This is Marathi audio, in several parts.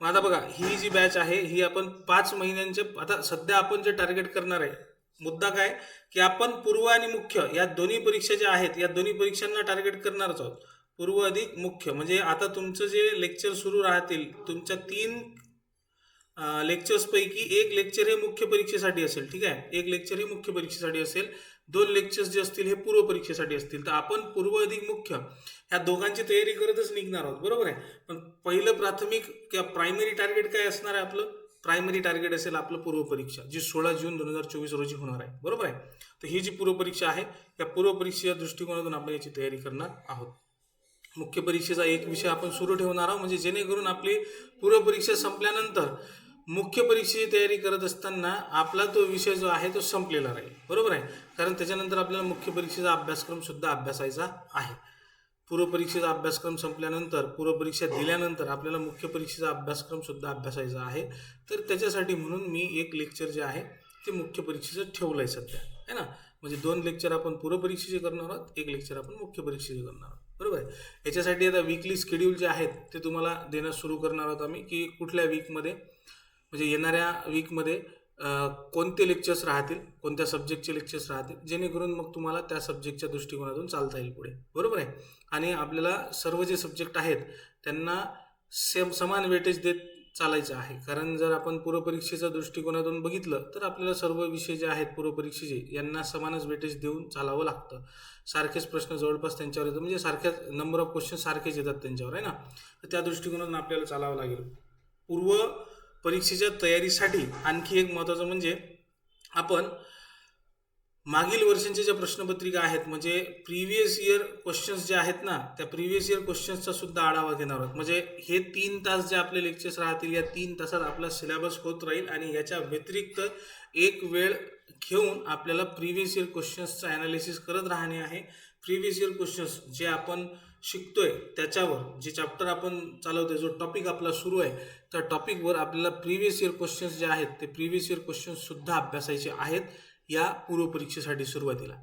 मग आता बघा, ही जी बॅच आहे ही आपण 5 महिन्यांचे, आता सध्या आपण जे टार्गेट करणार आहे, मुद्दा काय की आपण पूर्व आणि मुख्य या दोन्ही परीक्षा ज्या आहेत या दोन्ही परीक्षांना टार्गेट करणारच आहोत. पूर्व अधिक मुख्य म्हणजे आता तुमचं जे लेक्चर सुरू राहतील, तुमच्या 3 लेक्चर्स पैकी एक लेक्चर हे मुख्य परीक्षेसाठी असेल. ठीक आहे, एक लेक्चर हे मुख्य परीक्षेसाठी असेल, 2 लेक्चर्स जे असतील हे पूर्व परीक्षेसाठी असतील. तर आपण पूर्व अधिक मुख्य ह्या दोघांची तयारी करतच निघणार आहोत, बरोबर आहे. पण पहिलं प्राथमिक किंवा प्रायमरी टार्गेट काय असणार आहे आपलं? प्रायमरी टार्गेट असेल आपलं पूर्व परीक्षा, जी 16 जून 2024 रोजी होणार आहे, बरोबर आहे. तर ही जी पूर्व परीक्षा आहे या पूर्व परीक्षेच्या दृष्टिकोनातून आपण याची तयारी करणार आहोत. मुख्य परीक्षेचा एक विषय आपण सुरू ठेवणार आहोत, म्हणजे जेणेकरून आपली पूर्व परीक्षा संपल्यानंतर मुख्य परीक्षेची तयारी करत असताना आपला तो विषय जो आहे तो संपलेला राहील, बरोबर आहे. कारण त्याच्यानंतर आपल्याला मुख्य परीक्षेचा अभ्यासक्रम सुद्धा अभ्यासायचा आहे. पूर्व परीक्षेचा अभ्यासक्रम संपल्यानंतर, पूर्व परीक्षा दिल्यानंतर आपल्याला मुख्य परीक्षेचा अभ्यासक्रम सुद्धा अभ्यासायचा आहे. तर त्याच्यासाठी म्हणून मी एक लेक्चर जे आहे ते मुख्य परीक्षेचं ठेवलं आहे सध्या, है ना. म्हणजे 2 लेक्चर आपण पूर्व परीक्षेचे करणार आहोत, एक लेक्चर आपण मुख्य परीक्षेचे करणार आहोत, बरोबर आहे. याच्यासाठी आता वीकली शेड्यूल जे आहेत ते तुम्हाला देणं सुरू करणार आहोत आम्ही, की कुठल्या वीकमध्ये, म्हणजे येणाऱ्या वीकमध्ये कोणते लेक्चर्स राहतील, कोणत्या सब्जेक्टचे लेक्चर्स राहतील, जेणेकरून मग तुम्हाला त्या सब्जेक्टच्या दृष्टिकोनातून चालता येईल पुढे, बरोबर आहे. आणि आपल्याला सर्व जे सब्जेक्ट आहेत त्यांना समान वेटेज देत चालायचं आहे. कारण जर आपण पूर्व परीक्षेच्या दृष्टिकोनातून बघितलं तर आपल्याला सर्व विषय जे आहेत पूर्व परीक्षेचे यांना समानच वेटेज देऊन चालावं लागतं. सारखेच प्रश्न जवळपास त्यांच्यावर येतात, म्हणजे सारख्याच नंबर ऑफ क्वेश्चन सारखेच येतात त्यांच्यावर, आहे ना. तर त्या दृष्टिकोनातून आपल्याला चालावं लागेल. पूर्व परीक्षेच्या तयारीसाठी आणखी एक महत्त्वाचं म्हणजे आपण मागील वर्षांच्या ज्या प्रश्नपत्रिका आहेत, म्हणजे प्रिव्हियस इयर क्वेश्चन्स जे आहेत ना, त्या प्रिव्हियस इयर क्वेश्चन्सचा सुद्धा आढावा घेणार आहोत. म्हणजे हे 3 तास जे आपले लेक्चर्स राहतील, या 3 तासात आपला सिलेबस होत राहील आणि याच्या व्यतिरिक्त एक वेळ घेऊन आपल्याला प्रिव्हियस इयर क्वेश्चन्सचं ॲनालिसिस करत राहणे आहे. प्रिव्हियस इयर क्वेश्चन्स जे आपण शिकतोय त्याच्यावर, जे चॅप्टर आपण चालवतोय, जो टॉपिक आपला सुरू आहे, त्या टॉपिकवर आपल्याला प्रिव्हियस इयर क्वेश्चन्स जे आहेत ते प्रिव्हियस इयर क्वेश्चन्ससुद्धा अभ्यासायचे आहेत या पूर्व परीक्षेसाठी सुरुवातीला.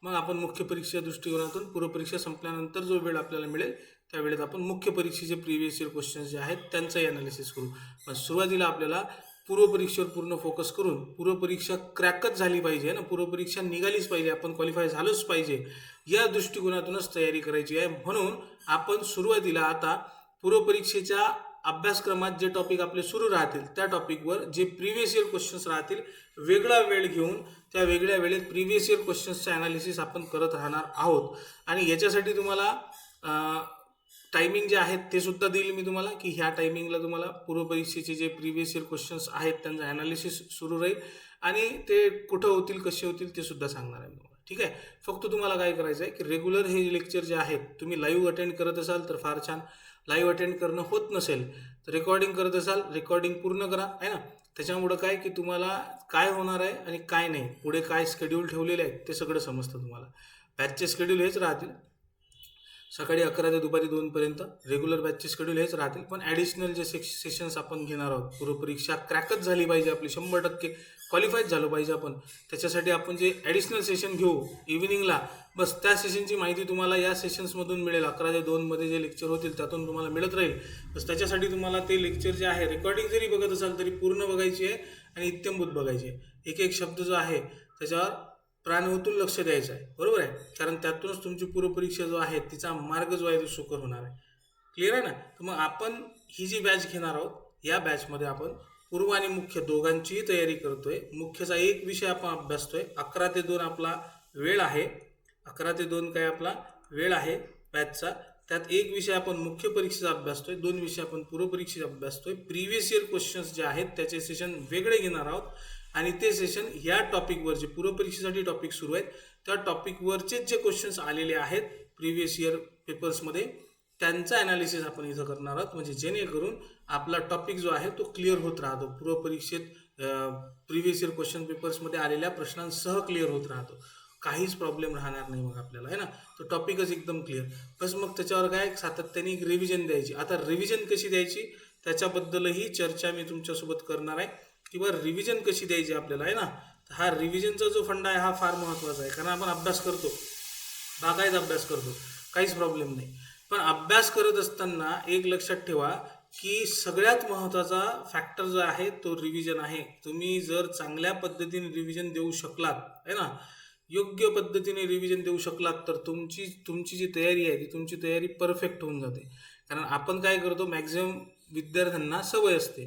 मग आपण मुख्य परीक्षेच्या दृष्टिकोनातून पूर्व परीक्षा संपल्यानंतर जो वेळ आपल्याला मिळेल त्या वेळेत आपण मुख्य परीक्षेचे प्रिव्हियस इयर क्वेश्चन्स जे आहेत त्यांचंही ॲनालिसिस करू. पण सुरुवातीला आपल्याला पूर्व परीक्षेवर पूर्ण फोकस करून, पूर्व परीक्षा क्रॅकच झाली पाहिजे ना, पूर्व परीक्षा निघालीच पाहिजे, आपण क्वालिफाय झालोच पाहिजे, या दृष्टिकोनातूनच तयारी करायची आहे. म्हणून आपण सुरुवातीला आता पूर्व परीक्षेच्या अभ्यासक्रमात जे टॉपिक आपले सुरू राहतील त्या टॉपिकवर जे प्रिव्हियस इयर क्वेश्चन्स राहतील, वेगळा वेळ घेऊन त्या वेगळ्या वेळेत प्रिव्हियस इयर क्वेश्चन्सचं ॲनालिसिस आपण करत राहणार आहोत. आणि याच्यासाठी तुम्हाला टायमिंग जे आहेत ते सुद्धा देईल मी तुम्हाला, की ह्या टायमिंगला तुम्हाला पूर्व परीक्षेचे जे प्रिव्हियस इयर क्वेश्चन्स आहेत त्यांचं ॲनालिसिस सुरू राहील आणि ते कुठं होतील, कसे होतील ते सुद्धा सांगणार आहे तुम्हाला. ठीक आहे. फक्त तुम्हाला काय करायचं आहे की रेग्युलर हे लेक्चर जे आहेत तुम्ही लाईव्ह अटेंड करत असाल तर फार छान. लाईव्ह अटेंड करणं होत नसेल तर रेकॉर्डिंग करत असाल, रेकॉर्डिंग पूर्ण करा, आहे ना. त्याच्यामुळं काय की तुम्हाला काय होणार आहे आणि काय नाही, पुढे काय शेड्यूल ठेवलेले आहेत ते सगळं समजतं तुम्हाला. बॅचचे शेड्यूल हेच राहतील, सकाळी 11 ते दुपारी 2 पर्यंत रेग्युलर बॅचचे शेड्यूल हेच राहतील. पण ॲडिशनल जे सेशन्स आपण घेणार आहोत, पूर्व परीक्षा क्रॅकच झाली पाहिजे आपली, 100% क्वालिफाईच झालं पाहिजे आपण, त्याच्यासाठी आपण जे ॲडिशनल सेशन घेऊ इव्हिनिंगला, बस त्या सेशनची माहिती तुम्हाला या सेशन्समधून मिळेल. 11 ते 2 मध्ये जे लेक्चर होतील त्यातून तुम्हाला मिळत राहील. बस त्याच्यासाठी तुम्हाला ते लेक्चर जे आहे, रेकॉर्डिंग जरी बघत असाल तरी पूर्ण बघायची आहे आणि इत्थंभूत बघायची आहे. एक एक शब्द जो आहे त्याच्यावर प्राणवतून लक्ष द्यायचं आहे, बरोबर आहे. कारण त्यातूनच तुमची पूर्वपरीक्षा जो आहे तिचा मार्ग जो आहे तो सुकर होणार आहे. क्लिअर आहे ना. तर मग आपण ही जी बॅच घेणार आहोत, या बॅचमध्ये आपण पूर्व आणि मुख्य दोघांचीही तयारी करतोय. मुख्यचा एक विषय आपण अभ्यासतोय. 11 ते 2 आपला वेळ आहे, 11 ते 2 काय आपला वेळ आहे बॅचचा. त्यात एक विषय आपण मुख्य परीक्षेचा अभ्यासतोय, 2 विषय आपण पूर्व परीक्षेचा अभ्यासतोय. प्रिव्हियस इयर क्वेश्चन्स जे आहेत त्याचे सेशन वेगळे घेणार आहोत आणि ते सेशन ह्या टॉपिकवर जे पूर्व परीक्षेसाठी टॉपिक सुरू आहेत त्या टॉपिकवरचे जे क्वेश्चन्स आलेले आहेत प्रिव्हियस इयर पेपर्समध्ये त्यांचा ॲनालिसिस आपण इथं करणार आहोत. म्हणजे जेणेकरून आपला टॉपिक जो आहे तो क्लिअर होत राहतो, पूर्व परीक्षेत प्रिव्हियस इयर क्वेश्चन पेपर्समध्ये आलेल्या प्रश्नांसह क्लिअर होत राहतो, काहीच प्रॉब्लेम राहणार नाही मग आपल्याला, आहे ना. तो टॉपिकच एकदम क्लिअर. बस मग त्याच्यावर काय सातत्याने एक रिव्हिजन द्यायची. आता रिव्हिजन कशी द्यायची त्याच्याबद्दलही चर्चा मी तुमच्यासोबत करणार आहे, किंवा रिव्हिजन कशी द्यायची आपल्याला, आहे ना. हा रिव्हिजनचा जो फंडा आहे हा फार महत्त्वाचा आहे. कारण आपण अभ्यास करतो, बागायत अभ्यास करतो, काहीच प्रॉब्लेम नाही. पण अभ्यास करत असताना एक लक्षात ठेवा की सगळ्यात महत्त्वाचा फॅक्टर जो आहे तो रिव्हिजन आहे. तुम्ही जर चांगल्या पद्धतीने रिव्हिजन देऊ शकलात है ना, योग्य पद्धतीने रिव्हिजन देऊ शकलात तर तुमची तुमची जी तयारी आहे ती तुमची तयारी परफेक्ट होऊन जाते. कारण आपण काय करतो, मॅक्झिमम विद्यार्थ्यांना सवय असते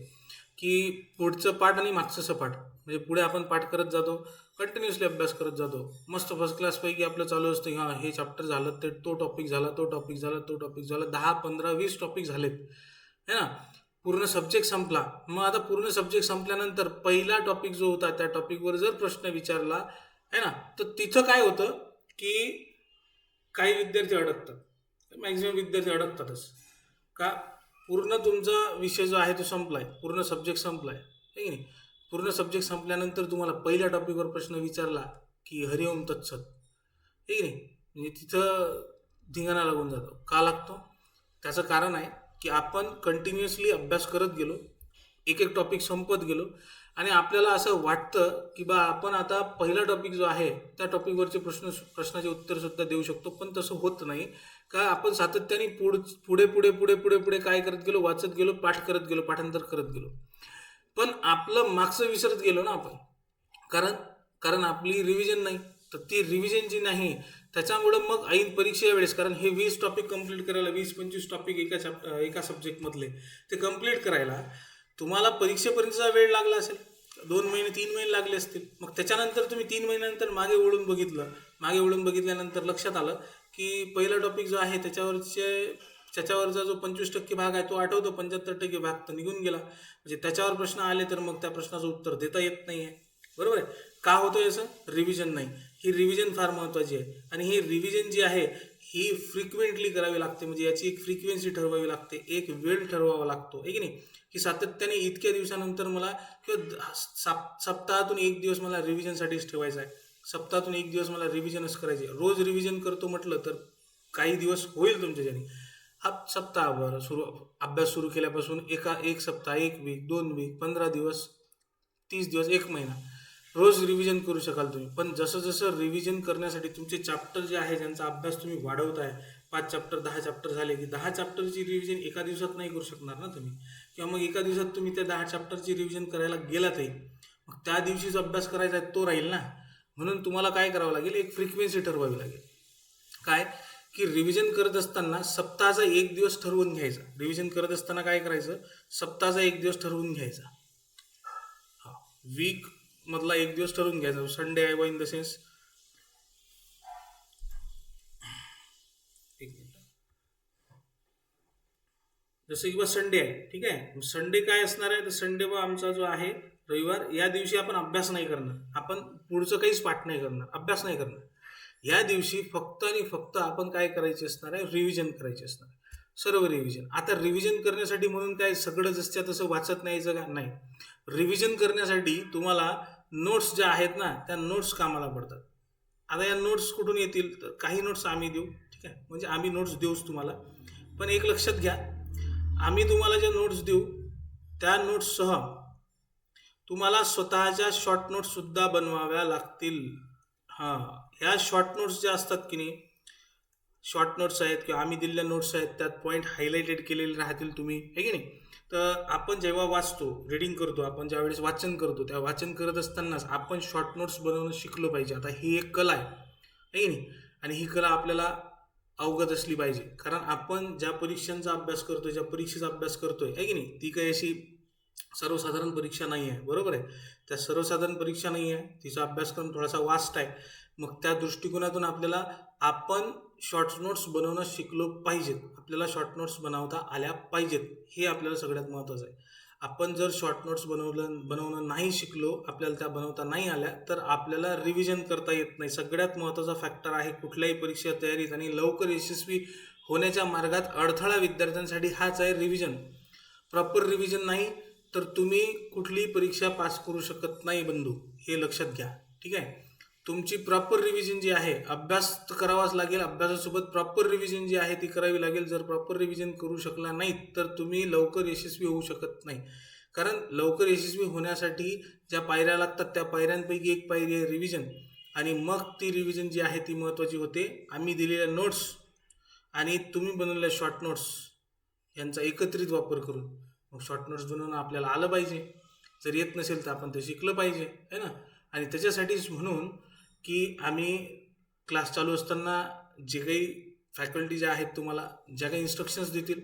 की पुढचं पाठ आणि मागचं सपाट, म्हणजे पुढे आपण पाठ करत जातो, कंटिन्युअसली अभ्यास करत जातो, मस्त फर्स्ट क्लासपैकी आपलं चालू असतं की हां हे चॅप्टर झालं, ते तो टॉपिक झाला, तो टॉपिक झाला, तो टॉपिक झाला, 10, 15, 20 टॉपिक झालेत है ना. पूर्ण सब्जेक्ट संपला. मग आता पूर्ण सब्जेक्ट संपल्यानंतर पहिला टॉपिक जो होता त्या टॉपिकवर जर प्रश्न विचारला है ना, तर तिथं काय होतं की काही विद्यार्थी अडकतात, मॅक्झिमम विद्यार्थी अडकतातच. का? पूर्ण तुमचा विषय जो आहे तो संपलाय, पूर्ण सब्जेक्ट संपलाय है की नाही. पूर्ण सब्जेक्ट संपल्यानंतर तुम्हाला पहिल्या टॉपिकवर प्रश्न विचारला की हरिओम तत्सत है की नाही, म्हणजे तिथं धिंगाणा लागून जातो. का लागतो? त्याचं कारण आहे की आपण कंटिन्युअसली अभ्यास करत गेलो, एक एक टॉपिक संपत गेलो आणि आपल्याला असं वाटतं की बा आपण आता पहिला टॉपिक जो आहे त्या टॉपिकवरचे प्रश्नाचे उत्तर सुद्धा देऊ शकतो, पण तसं होत नाही. का? आपण सातत्याने पुढे पुढे पुढे पुढे पुढे काय करत गेलो, वाचत गेलो, पाठ करत गेलो, पाठांतर करत गेलो, पण आपलं मागचं विसरत गेलो ना आपण. कारण कारण आपली रिव्हिजन नाही. तर ती रिव्हिजन जी नाही त्याच्यामुळं मग ऐन परीक्षेच्या वेळेस, कारण हे 20 टॉपिक कंप्लीट करायला, 20-25 टॉपिक एका सब्जेक्टमधले ते कंप्लीट करायला तुम्हाला परीक्षेपर्यंतचा वेळ लागला असेल, 2 महिने 3 महिने लागले असतील. मग त्याच्यानंतर तुम्ही 3 महिन्यानंतर मागे वळून बघितल्यानंतर लक्षात आलं की पहिला टॉपिक जो आहे त्याच्यावरचा जो 25% भाग आहे तो आठवतो, 75% भाग तर निघून गेला. म्हणजे त्याच्यावर प्रश्न आले तर मग त्या प्रश्नाचं उत्तर देता येत नाही आहे. बरोबर आहे. का होतं याचं? रिव्हिजन नाही. ही रिव्हिजन फार महत्त्वाची आहे आणि ही रिव्हिजन जी आहे ही फ्रिक्वेंटली करावी लागते. म्हणजे याची एक फ्रिक्वेन्सी ठरवावी लागते, एक वेळ ठरवावा लागतो आहे की नाही, की सातत्याने इतक्या दिवसानंतर मला किंवा सप्ताहातून एक दिवस मला रिव्हिजनसाठीच ठेवायचा आहे, सप्ताहातून एक दिवस मला रिव्हिजनच करायचे. रोज रिव्हिजन करतो म्हटलं तर काही दिवस होईल तुमच्याच्याने. हा सप्ताहभर अभ्यास सुरू केल्यापासून एक सप्ताह, 1 वीक, 2 वीक, 15 दिवस, 30 दिवस, 1 महिना रोज रिव्हिजन करू शकाल तुम्ही. पण जसं जसं रिव्हिजन करण्यासाठी तुमचे चॅप्टर जे आहे ज्यांचा अभ्यास तुम्ही वाढवताय, 5 चॅप्टर 10 चॅप्टर झाले की 10 चॅप्टरची रिव्हिजन एका दिवसात नाही करू शकणार ना तुम्ही. किंवा मग एका दिवसात तुम्ही त्या 10 चॅप्टरची रिव्हिजन करायला गेलातही, मग त्या दिवशीच अभ्यास करायचा आहे तो राहील ना. म्हणून तुम्हाला काय करावं लागेल, एक फ्रिक्वेन्सी ठरवावी लागेल. काय? की रिव्हिजन करत असताना सप्ताहाचा एक दिवस ठरवून घ्यायचा. रिव्हिजन करत असताना काय करायचं, सप्ताहाचा एक दिवस ठरवून घ्यायचा. हा, वीक मधला एक दिवस ठरवून घ्यायचा. संडे आहे, इन द सेन्स एक मिनिट, जसं की बा संडे आहे, ठीक आहे. संडे काय असणार आहे, तर संडे बा आमचा जो आहे रविवार, या दिवशी आपण अभ्यास नाही करणार, आपण पुढचं काहीच पाठ नाही करणार, अभ्यास नाही करणार. या दिवशी फक्त आणि फक्त आपण काय करायचे असणार आहे, रिव्हिजन करायचे असणार आहे, सर्व रिव्हिजन. आता रिव्हिजन करण्यासाठी म्हणून काय सगळं जसच्या तसं वाचत नाही का? नाही. रिव्हिजन करण्यासाठी तुम्हाला नोट्स ज्या आहेत ना त्या नोट्स कामाला पडतात. आता या नोट्स कुठून येतील, तर काही नोट्स आम्ही देऊ, ठीक आहे, म्हणजे आम्ही नोट्स देऊच तुम्हाला. पण एक लक्षात घ्या, आम्ही तुम्हाला ज्या नोट्स देऊ त्या नोट्ससह तुम्हाला स्वतःच्या शॉर्ट नोट्स सुद्धा बनवाव्या लागतील. हां, ह्या शॉर्ट नोट्स ज्या असतात की नाही, शॉर्ट नोट्स आहेत किंवा आम्ही दिलेल्या नोट्स आहेत, त्यात पॉईंट हायलाइटेड केलेले राहतील तुम्ही, आहे की नाही. तर आपण जेव्हा वाचतो, रीडिंग करतो, आपण ज्यावेळेस वाचन करतो, त्या वाचन करत असतानाच आपण शॉर्ट नोट्स बनवणं शिकलो पाहिजे. आता ही एक कला आहे की नाही, आणि ही कला आपल्याला अवगत असली पाहिजे. कारण आपण ज्या परीक्षांचा अभ्यास करतोय, ज्या परीक्षेचा अभ्यास करतोय आहे की नाही, ती काही अशी सर्वसाधारण परीक्षा नाही आहे. बरोबर आहे. त्या सर्वसाधारण परीक्षा नाही आहे, तिचा अभ्यासक्रम थोडासा वास्ट आहे. मग त्या दृष्टिकोनातून आपण शॉर्ट नोट्स बनवणं शिकलो पाहिजेत, आपल्याला शॉर्ट नोट्स बनवता आल्या पाहिजेत, हे आपल्याला सगळ्यात महत्त्वाचं आहे. आपण जर शॉर्ट नोट्स बनवणं नाही शिकलो, आपल्याला त्या बनवता नाही आल्या, तर आपल्याला रिव्हिजन करता येत नाही. सगळ्यात महत्त्वाचा फॅक्टर आहे कुठल्याही परीक्षा तयारीत आणि लवकर यशस्वी होण्याच्या मार्गात अडथळा विद्यार्थ्यांसाठी हाच आहे, रिव्हिजन. प्रॉपर रिव्हिजन नाही तर तुम्ही कुठलीही परीक्षा पास करू शकत नाही बंधू, हे लक्षात घ्या, ठीक आहे. तुमची प्रॉपर रिव्हिजन जी आहे, अभ्यास तर करावाच लागेल, अभ्यासासोबत प्रॉपर रिव्हिजन जी आहे ती करावी लागेल. जर प्रॉपर रिव्हिजन करू शकला नाहीत तर तुम्ही लवकर यशस्वी होऊ शकत नाही. कारण लवकर यशस्वी होण्यासाठी ज्या पायऱ्या लागतात त्या पायऱ्यांपैकी एक पायरी आहे रिव्हिजन, आणि मग ती रिव्हिजन जी आहे ती महत्त्वाची होते. आम्ही दिलेल्या नोट्स आणि तुम्ही बनवलेल्या शॉर्ट नोट्स यांचा एकत्रित वापर करून मग शॉर्ट नोट्स बनवणं आपल्याला आलं पाहिजे. जर येत नसेल तर आपण ते शिकलं पाहिजे, है ना. आणि त्याच्यासाठीच म्हणून की आम्ही क्लास चालू असताना जे काही फॅकल्टी ज्या आहेत तुम्हाला ज्या काही इन्स्ट्रक्शन्स देतील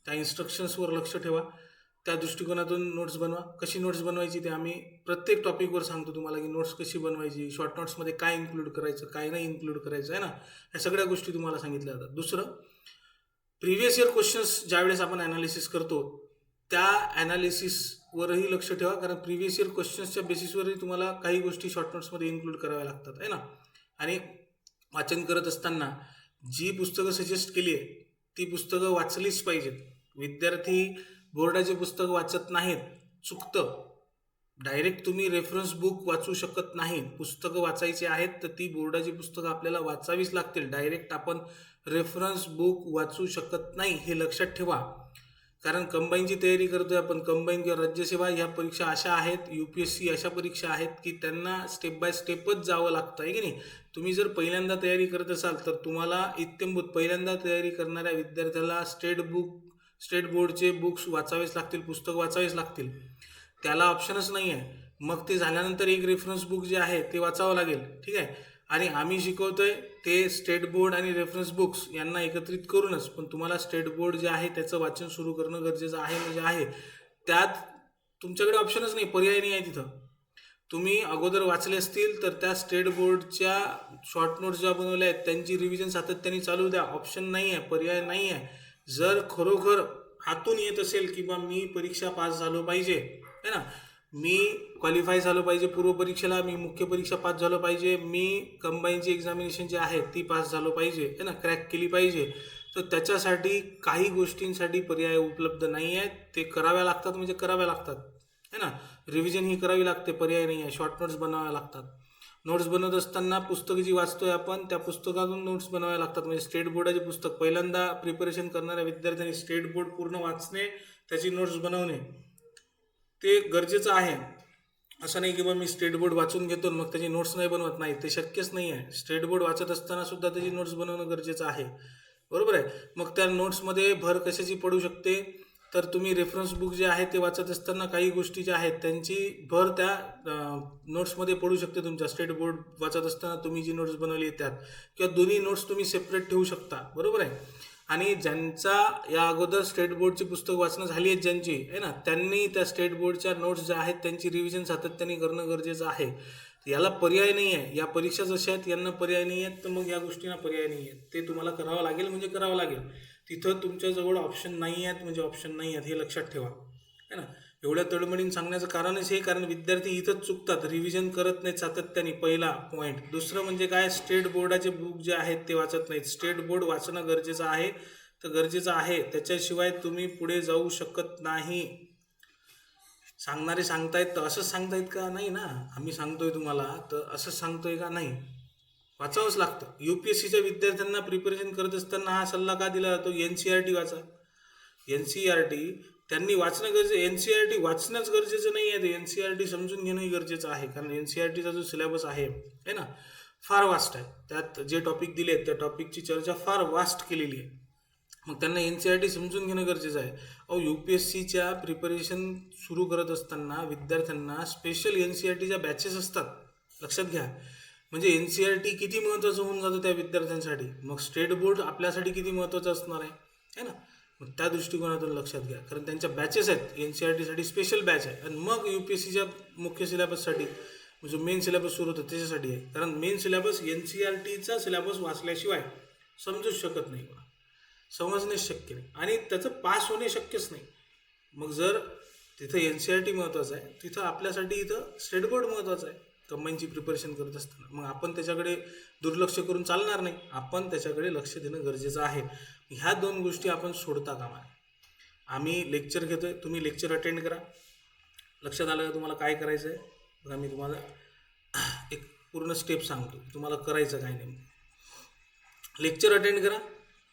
त्या इन्स्ट्रक्शन्सवर लक्ष ठेवा. त्या दृष्टिकोनातून नोट्स बनवा. कशी नोट्स बनवायची ते आम्ही प्रत्येक टॉपिकवर सांगतो तुम्हाला की नोट्स कशी बनवायची, शॉर्ट नोट्समध्ये काय इन्क्लूड करायचं, काय नाही इन्क्लूड करायचं, आहे ना. ह्या सगळ्या गोष्टी तुम्हाला सांगितल्या जातात. दुसरं, प्रिव्हियस इयर क्वेश्चन्स ज्यावेळेस आपण ॲनालिसिस करतो त्या ॲनालिसिसवरही लक्ष ठेवा, कारण प्रिव्हियस इयर क्वेश्चन्सच्या बेसिसवरही तुम्हाला काही गोष्टी शॉर्ट नोट्समध्ये इन्क्लूड कराव्या लागतात, आहे ना. आणि वाचन करत असताना जी पुस्तकं सजेस्ट केली आहे ती पुस्तकं वाचलीच पाहिजेत. विद्यार्थी बोर्डाचे पुस्तक वाचत नाहीत, चुकतं. डायरेक्ट तुम्ही रेफरन्स बुक वाचू शकत नाही. पुस्तकं वाचायची आहेत तर ती बोर्डाची पुस्तकं आपल्याला वाचावीच लागतील. डायरेक्ट आपण रेफरन्स बुक वाचू शकत नाही, हे लक्षात ठेवा. कारण कंबाईनची तयारी करतोय आपण. कंबाईन किंवा राज्यसेवा ह्या परीक्षा अशा आहेत, UPSC अशा परीक्षा आहेत की त्यांना स्टेप बाय स्टेपच जावं लागतं, आहे की नाही. तुम्ही जर पहिल्यांदा तयारी करत असाल तर तुम्हाला इत्यंभूत पहिल्यांदा तयारी करणाऱ्या विद्यार्थ्याला स्टेट बोर्डचे बुक्स वाचावेच लागतील, पुस्तक वाचावेच लागतील. त्याला ऑप्शनच नाही आहे. मग ते झाल्यानंतर एक रेफरन्स बुक जे आहे ते वाचावं लागेल, ठीक आहे. आणि आम्ही शिकवतोय ते स्टेट बोर्ड आणि रेफरन्स बुक्स यांना एकत्रित करूनच. पण तुम्हाला स्टेट बोर्ड जे आहे त्याचं वाचन सुरू करणं गरजेचं आहे, म्हणजे आहे. त्यात तुमच्याकडे ऑप्शनच नाही, पर्याय नाही आहे तिथं. तुम्ही अगोदर वाचले असतील तर त्या स्टेट बोर्डच्या शॉर्ट नोट्स ज्या बनवल्या आहेत त्यांची रिव्हिजन सातत्याने चालू द्या. ऑप्शन नाही आहे, पर्याय नाही आहे. जर खरोखर हातून येत असेल की बा मी परीक्षा पास झालो पाहिजे, है ना, मी क्वालिफाय झालो पाहिजे पूर्व परीक्षेला, मी मुख्य परीक्षा पास झालो पाहिजे, मी कंबाईनची एक्झामिनेशन जी आहे ती पास झालो पाहिजे, है ना, क्रॅक केली पाहिजे, तर त्याच्यासाठी काही गोष्टींसाठी पर्याय उपलब्ध नाही आहेत. ते कराव्या लागतात, म्हणजे कराव्या लागतात, है ना. रिव्हिजन ही करावी लागते, पर्याय नाही आहे. शॉर्ट नोट्स बनवाव्या लागतात. नोट्स बनवत असताना पुस्तकं जी वाचतोय आपण त्या पुस्तकातून नोट्स बनवाव्या लागतात. म्हणजे स्टेट बोर्डाचे पुस्तक पहिल्यांदा प्रिपरेशन करणाऱ्या विद्यार्थ्यांनी स्टेट बोर्ड पूर्ण वाचणे, त्याची नोट्स बनवणे ते गरजेचं आहे. असं नाही की बा मी स्टेट बोर्ड वाचून घेतो मग त्याची नोट्स नाही बनवत, नाही, ते शक्यच नाही आहे. स्टेट बोर्ड वाचत असताना सुद्धा त्याची नोट्स बनवणं गरजेचं आहे, बरोबर आहे. मग त्या नोट्समध्ये भर कशाची पडू शकते, तर तुम्ही रेफरन्स बुक जे आहे ते वाचत असताना काही गोष्टी ज्या आहेत त्यांची भर त्या नोट्समध्ये पडू शकते. तुमच्या स्टेट बोर्ड वाचत असताना तुम्ही जी नोट्स बनवली आहे त्यात, किंवा दोन्ही नोट्स तुम्ही सेपरेट ठेवू शकता, बरोबर आहे. आणि ज्यांचा या अगोदर स्टेट बोर्डची पुस्तक वाचणं झाली आहेत ज्यांची, आहे ना, त्यांनी त्या स्टेट बोर्डच्या नोट्स ज्या आहेत त्यांची रिव्हिजन सातत्याने करणं गरजेचं आहे. याला पर्याय नाही आहे. या परीक्षा जशा आहेत यांना पर्याय नाही आहेत, तर मग या गोष्टींना पर्याय नाही आहेत. ते तुम्हाला करावं लागेल, म्हणजे करावं लागेल. तिथं तुमच्याजवळ ऑप्शन नाही आहेत, म्हणजे ऑप्शन नाही आहेत, हे लक्षात ठेवा, है ना. एवढ्या तळमळीने सांगण्याचं कारणच हे, कारण विद्यार्थी इथंच चुकतात, रिव्हिजन करत नाहीत सातत्याने, पहिला पॉईंट. दुसरं म्हणजे काय, स्टेट बोर्डाचे बुक जे आहेत ते वाचत नाहीत. स्टेट बोर्ड वाचणं गरजेचं आहे, तर गरजेचं आहे, त्याच्याशिवाय तुम्ही पुढे जाऊ शकत नाही. सांगणारे सांगतायत तर असंच सांगतायत का, नाही ना. आम्ही सांगतोय तुम्हाला तर असंच सांगतोय का, नाही, वाचावंच लागतं. UPSCच्या विद्यार्थ्यांना प्रिपरेशन करत असताना हा सल्ला का दिला जातो, NCERT वाचा. NCERT त्यांनी वाचणं गरजेचं, NCERT वाचणंच गरजेचं नाही आहे, ते NCERT समजून घेणंही गरजेचं आहे. कारण NCERTचा जो सिलेबस आहे ना, फार वास्ट आहे. त्यात जे टॉपिक दिले आहेत त्या टॉपिकची चर्चा फार वास्ट केलेली आहे. मग त्यांना NCERT समजून घेणं गरजेचं आहे. UPSCच्या प्रिपरेशन सुरू करत असताना विद्यार्थ्यांना स्पेशल NCERTच्या बॅचेस असतात, लक्षात घ्या. म्हणजे NCERT किती महत्त्वाचं होऊन जातं त्या विद्यार्थ्यांसाठी, मग स्टेट बोर्ड आपल्यासाठी किती महत्त्वाचं असणार आहे, है ना. मग त्या दृष्टिकोनातून लक्षात घ्या, कारण त्यांच्या बॅचेस आहेत. NCERTसाठी स्पेशल बॅच आहे, आणि मग UPSCच्या मुख्य सिलेबससाठी जो मेन सिलेबस सुरू होतो त्याच्यासाठी आहे. कारण मेन सिलेबस NCERTचा सिलेबस वाचल्याशिवाय समजूच शकत नाही, समजणेच शक्य नाही, आणि त्याचं पास होणे शक्यच नाही. मग जर तिथं NCERT महत्त्वाचं आहे, तिथं आपल्यासाठी इथं स्टेट बोर्ड महत्त्वाचं आहे कंबाईनची प्रिपरेशन करत असताना. मग आपण त्याच्याकडे दुर्लक्ष करून चालणार नाही, आपण त्याच्याकडे लक्ष देणं गरजेचं आहे. ह्या दोन गोष्टी आपण सोडता कामा नये. आम्ही लेक्चर घेतोय, तुम्ही लेक्चर अटेंड करा. लक्षात आलं का तुम्हाला काय करायचं आहे? बघा, मी तुम्हाला एक पूर्ण स्टेप सांगतो तुम्हाला करायचं काय नाही. लेक्चर अटेंड करा,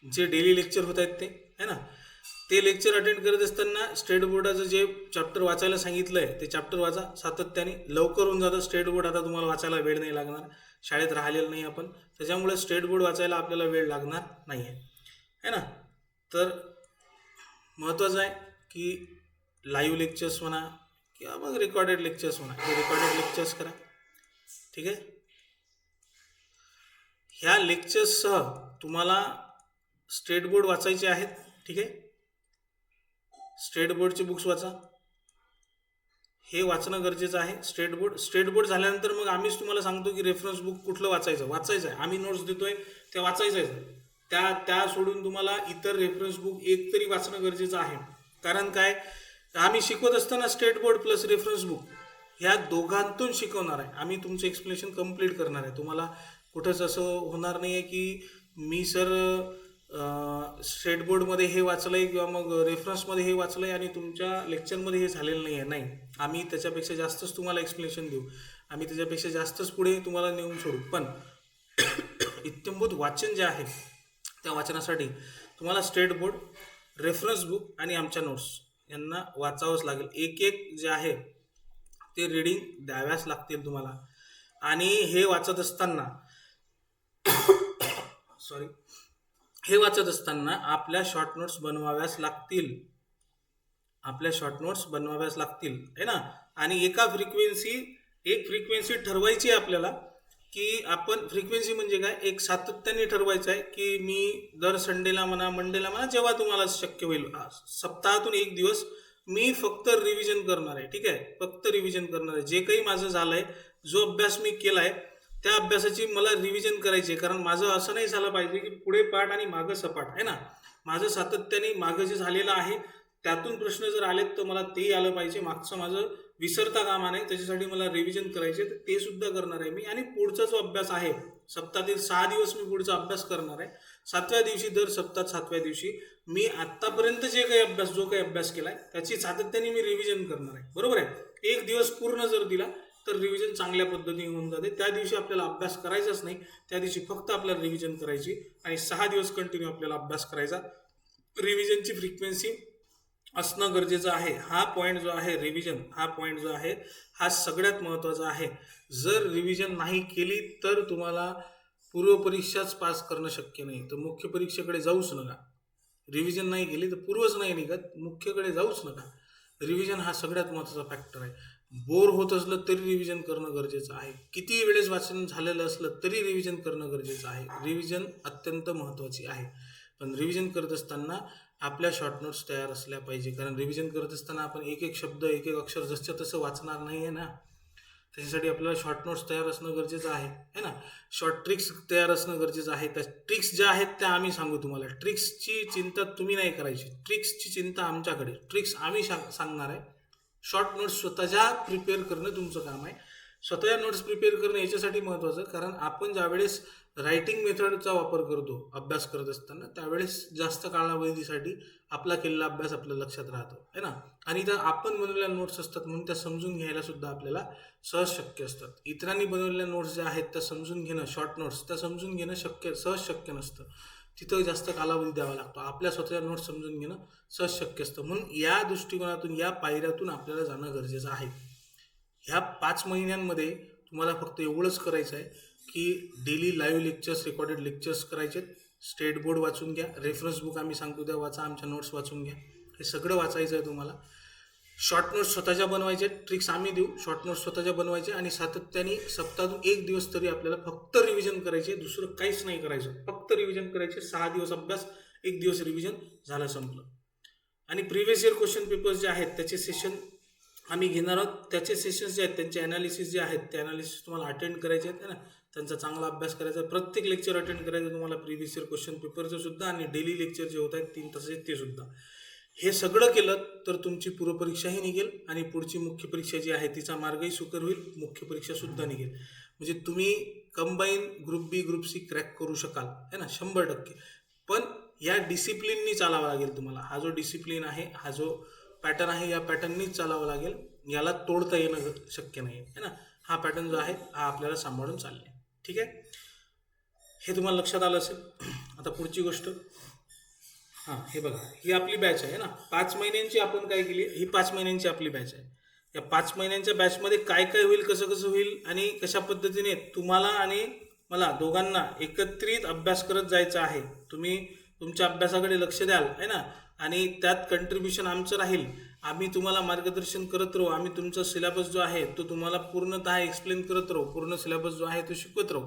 जे डेली लेक्चर होत आहेत ते, है ना, ते लेक्चर अटेंड करत असताना स्टेट बोर्डाचं जे चॅप्टर वाचायला सांगितलं आहे ते चॅप्टर वाचा सातत्याने. लवकर होऊन जातं स्टेट बोर्ड, आता तुम्हाला वाचायला वेळ नाही लागणार, शाळेत राहिलेलं नाही आपण, त्याच्यामुळे स्टेट बोर्ड वाचायला आपल्याला वेळ लागणार नाही आहे, है ना. तर महत्त्वाचं आहे की लाईव्ह लेक्चर्स म्हणा किंवा मग रेकॉर्डेड लेक्चर्स म्हणा, हे रेकॉर्डेड लेक्चर्स करा. ठीक आहे. ह्या लेक्चर्ससह तुम्हाला स्टेट बोर्ड वाचायचे आहेत. ठीक आहे. स्टेट बोर्डचे बुक्स वाचा, हे वाचणं गरजेचं आहे. स्टेट बोर्ड झाल्यानंतर मग आम्हीच तुम्हाला सांगतो की रेफरन्स बुक कुठलं वाचायचं आहे. आम्ही नोट्स देतोय ते वाचायचं आहे. त्या सोडून तुम्हाला इतर रेफरन्स बुक एक तरी वाचणं गरजेचं आहे. कारण काय, आम्ही शिकवत असताना state board plus reference book ह्या दोघांतून शिकवणार आहे. आम्ही तुमचं एक्सप्लेनेशन कंप्लीट करणार आहे. तुम्हाला कुठंच असं होणार नाही आहे की मी सर स्टेट बोर्डमध्ये हे वाचलंय किंवा मग रेफरन्समध्ये हे वाचलंय आणि तुमच्या लेक्चरमध्ये हे झालेलं नाही आहे. नाही, आम्ही त्याच्यापेक्षा जास्तच तुम्हाला एक्सप्लेनेशन देऊ, आम्ही त्याच्यापेक्षा जास्तच पुढे तुम्हाला नेऊन सोडू. पण इत्यंभूत वाचन जे आहे त्या वाचनासाठी तुम्हाला स्टेट बोर्ड, रेफरन्स बुक आणि आमच्या नोट्स यांना वाचावंच लागेल. एक एक जे आहे ते रीडिंग द्याव्याच लागतील तुम्हाला. आणि हे वाचत असताना आपल्या शॉर्ट नोट्स बनवाव्याच लागतील. आहे ना. आणि एक फ्रिक्वेन्सी ठरवायची आहे आपल्याला, की आपण फ्रिक्वेन्सी म्हणजे काय, एक सातत्याने ठरवायचं आहे की मी दर संडेला म्हणा, मंडेला म्हणा, जेव्हा तुम्हाला शक्य होईल, सप्ताहातून एक दिवस मी फक्त रिव्हिजन करणार आहे. ठीक आहे. फक्त रिव्हिजन करणार आहे. जे काही माझं झालंय, जो अभ्यास मी केलाय त्या अभ्यासाची मला रिव्हिजन करायची आहे. कारण माझं असं नाही झालं पाहिजे की पुढे पाठ आणि मागं सपाट, आहे ना. माझं सातत्याने मागं जे झालेलं आहे त्यातून प्रश्न जर आलेत तर मला तेही आलं पाहिजे. मागचं माझं विसरता कामा नाही, त्याच्यासाठी मला रिव्हिजन करायचे, तर ते सुद्धा करणार आहे मी. आणि पुढचा जो अभ्यास आहे, सप्ताहातील 6 दिवस मी पुढचा अभ्यास करणार आहे. 7व्या दिवशी, दर सप्ताहात 7व्या दिवशी मी आत्तापर्यंत जो काही अभ्यास केलाय त्याची सातत्याने मी रिव्हिजन करणार आहे. बरोबर आहे. एक दिवस पूर्ण जर दिला तर रिव्हिजन चांगल्या पद्धतीने होऊन जाते. त्या दिवशी आपल्याला अभ्यास करायचाच नाही, त्या दिवशी फक्त आपल्याला रिव्हिजन करायची आणि 6 दिवस कंटिन्यू आपल्याला अभ्यास करायचा. रिव्हिजनची फ्रिक्वेन्सी असणं गरजेचं आहे. हा पॉईंट जो आहे, रिव्हिजन हा पॉईंट जो आहे, हा सगळ्यात महत्त्वाचा आहे. जर रिव्हिजन नाही केली तर तुम्हाला पूर्वपरीक्षाच पास करणं शक्य नाही. तर मुख्य परीक्षेकडे जाऊच नका. रिव्हिजन नाही केली तर पूर्वच नाही निघत, मुख्यकडे जाऊच नका. रिव्हिजन हा सगळ्यात महत्त्वाचा फॅक्टर आहे. बोर होत असलं तरी रिव्हिजन करणं गरजेचं आहे. किती वेळेस वाचन झालेलं असलं तरी रिव्हिजन करणं गरजेचं आहे. रिव्हिजन अत्यंत महत्त्वाची आहे. पण रिव्हिजन करत असताना आपल्या शॉर्ट नोट्स तयार असल्या पाहिजे. कारण रिव्हिजन करत असताना आपण एक एक शब्द, एक एक अक्षर जसं तसं वाचणार नाही आहे ना. त्याच्यासाठी आपल्याला शॉर्ट नोट्स तयार असणं गरजेचं आहे ना. शॉर्ट ट्रिक्स तयार असणं गरजेचं आहे. त्या ट्रिक्स ज्या आहेत त्या आम्ही सांगू तुम्हाला. ट्रिक्सची चिंता तुम्ही नाही करायची, ट्रिक्सची चिंता आमच्याकडे. ट्रिक्स आम्ही सांगणार आहे. शॉर्ट नोट्स स्वतःच्या प्रिपेअर करणं तुमचं काम आहे. स्वतःच्या नोट्स प्रिपेअर करणं याच्यासाठी महत्त्वाचं, कारण आपण ज्यावेळेस रायटिंग मेथडचा वापर करतो अभ्यास करत असताना, त्यावेळेस जास्त कालावधीसाठी आपला केलेला अभ्यास आपल्या लक्षात राहतो, आहे ना. आणि त्या आपण बनवलेल्या नोट्स असतात म्हणून त्या समजून घ्यायला सुद्धा आपल्याला सहज शक्य असतात. इतरांनी बनवलेल्या नोट्स ज्या आहेत त्या समजून घेणं, शॉर्ट नोट्स त्या समजून घेणं सहज शक्य नसतं. तिथं जास्त कालावधी द्यावा लागतो. आपल्या स्वतःच्या नोट्स समजून घेणं सहज शक्य असतं. म्हणून या दृष्टिकोनातून, या पायऱ्यातून आपल्याला जाणं गरजेचं आहे. ह्या 5 महिन्यांमध्ये तुम्हाला फक्त एवढंच करायचं आहे की daily live lectures, recorded lectures करायचे. स्टेट बोर्ड वाचून घ्या, रेफरन्स बुक आम्ही सांगतो त्या वाचा, आमच्या नोट्स वाचून घ्या. हे सगळं वाचायचं आहे तुम्हाला. शॉर्ट नोट्स स्वतःच्या बनवायचे, ट्रिक्स आम्ही देऊ, शॉर्ट नोट्स स्वतःच्या बनवायचे आणि सातत्याने सप्ताहातून एक दिवस तरी आपल्याला फक्त रिव्हिजन करायचे. दुसरं काहीच नाही करायचं, फक्त रिव्हिजन करायचे. 6 दिवस अभ्यास, 1 दिवस रिव्हिजन, झालं, संपलं. आणि प्रिव्हियस इयर क्वेश्चन पेपर्स जे आहेत त्याचे सेशन आम्ही घेणार आहोत. त्याचे सेशन्स जे आहेत, त्यांचे ॲनालिसिस जे आहेत, ते ॲनालिसिस तुम्हाला अटेंड करायचे आहेत, है ना. त्यांचा चांगला अभ्यास करायचा आहे. प्रत्येक लेक्चर अटेंड करायचं तुम्हाला, प्रिव्हियस इयर क्वेश्चन पेपरचं सुद्धा आणि डेली लेक्चर जे होत आहेत 3 तासाचे ते सुद्धा. हे सगळं केलं तर तुमची पूर्वपरीक्षाही निघेल आणि पुढची मुख्य परीक्षा जी आहे तिचा मार्गही सुकर होईल. मुख्य परीक्षासुद्धा निघेल. म्हणजे तुम्ही कंबाईन ग्रुप बी, ग्रुप सी क्रॅक करू शकाल, है ना, 100%. पण या डिसिप्लिननी चालावं लागेल तुम्हाला. हा जो डिसिप्लिन आहे, हा जो पॅटर्न आहे, या पॅटर्ननीच चालावं लागेल. याला तोडता येणं शक्य नाही, है ना. हा पॅटर्न जो आहे हा आपल्याला सांभाळून चालले. ठीक आहे. हे तुम्हाला लक्षात आलं असेल. आता पुढची गोष्ट, हे बघा, ही आपली बॅच आहे ना. 5 महिन्यांची आपण काय केली, ही 5 महिन्यांची आपली बॅच आहे. या 5 महिन्यांच्या बॅचमध्ये काय काय होईल, कसं कसं होईल आणि कशा पद्धतीने तुम्हाला आणि मला दोघांना एकत्रित अभ्यास करत जायचा आहे. तुम्ही तुमच्या अभ्यासाकडे लक्ष द्याल, आहे ना. आणि त्यात कंट्रीब्युशन आमचं राहील. आम्ही तुम्हाला मार्गदर्शन करत राहू. आम्ही तुमचा सिलेबस जो आहे तो तुम्हाला पूर्णतः एक्सप्लेन करत राहू. पूर्ण सिलेबस जो आहे तो शिकवत राहू.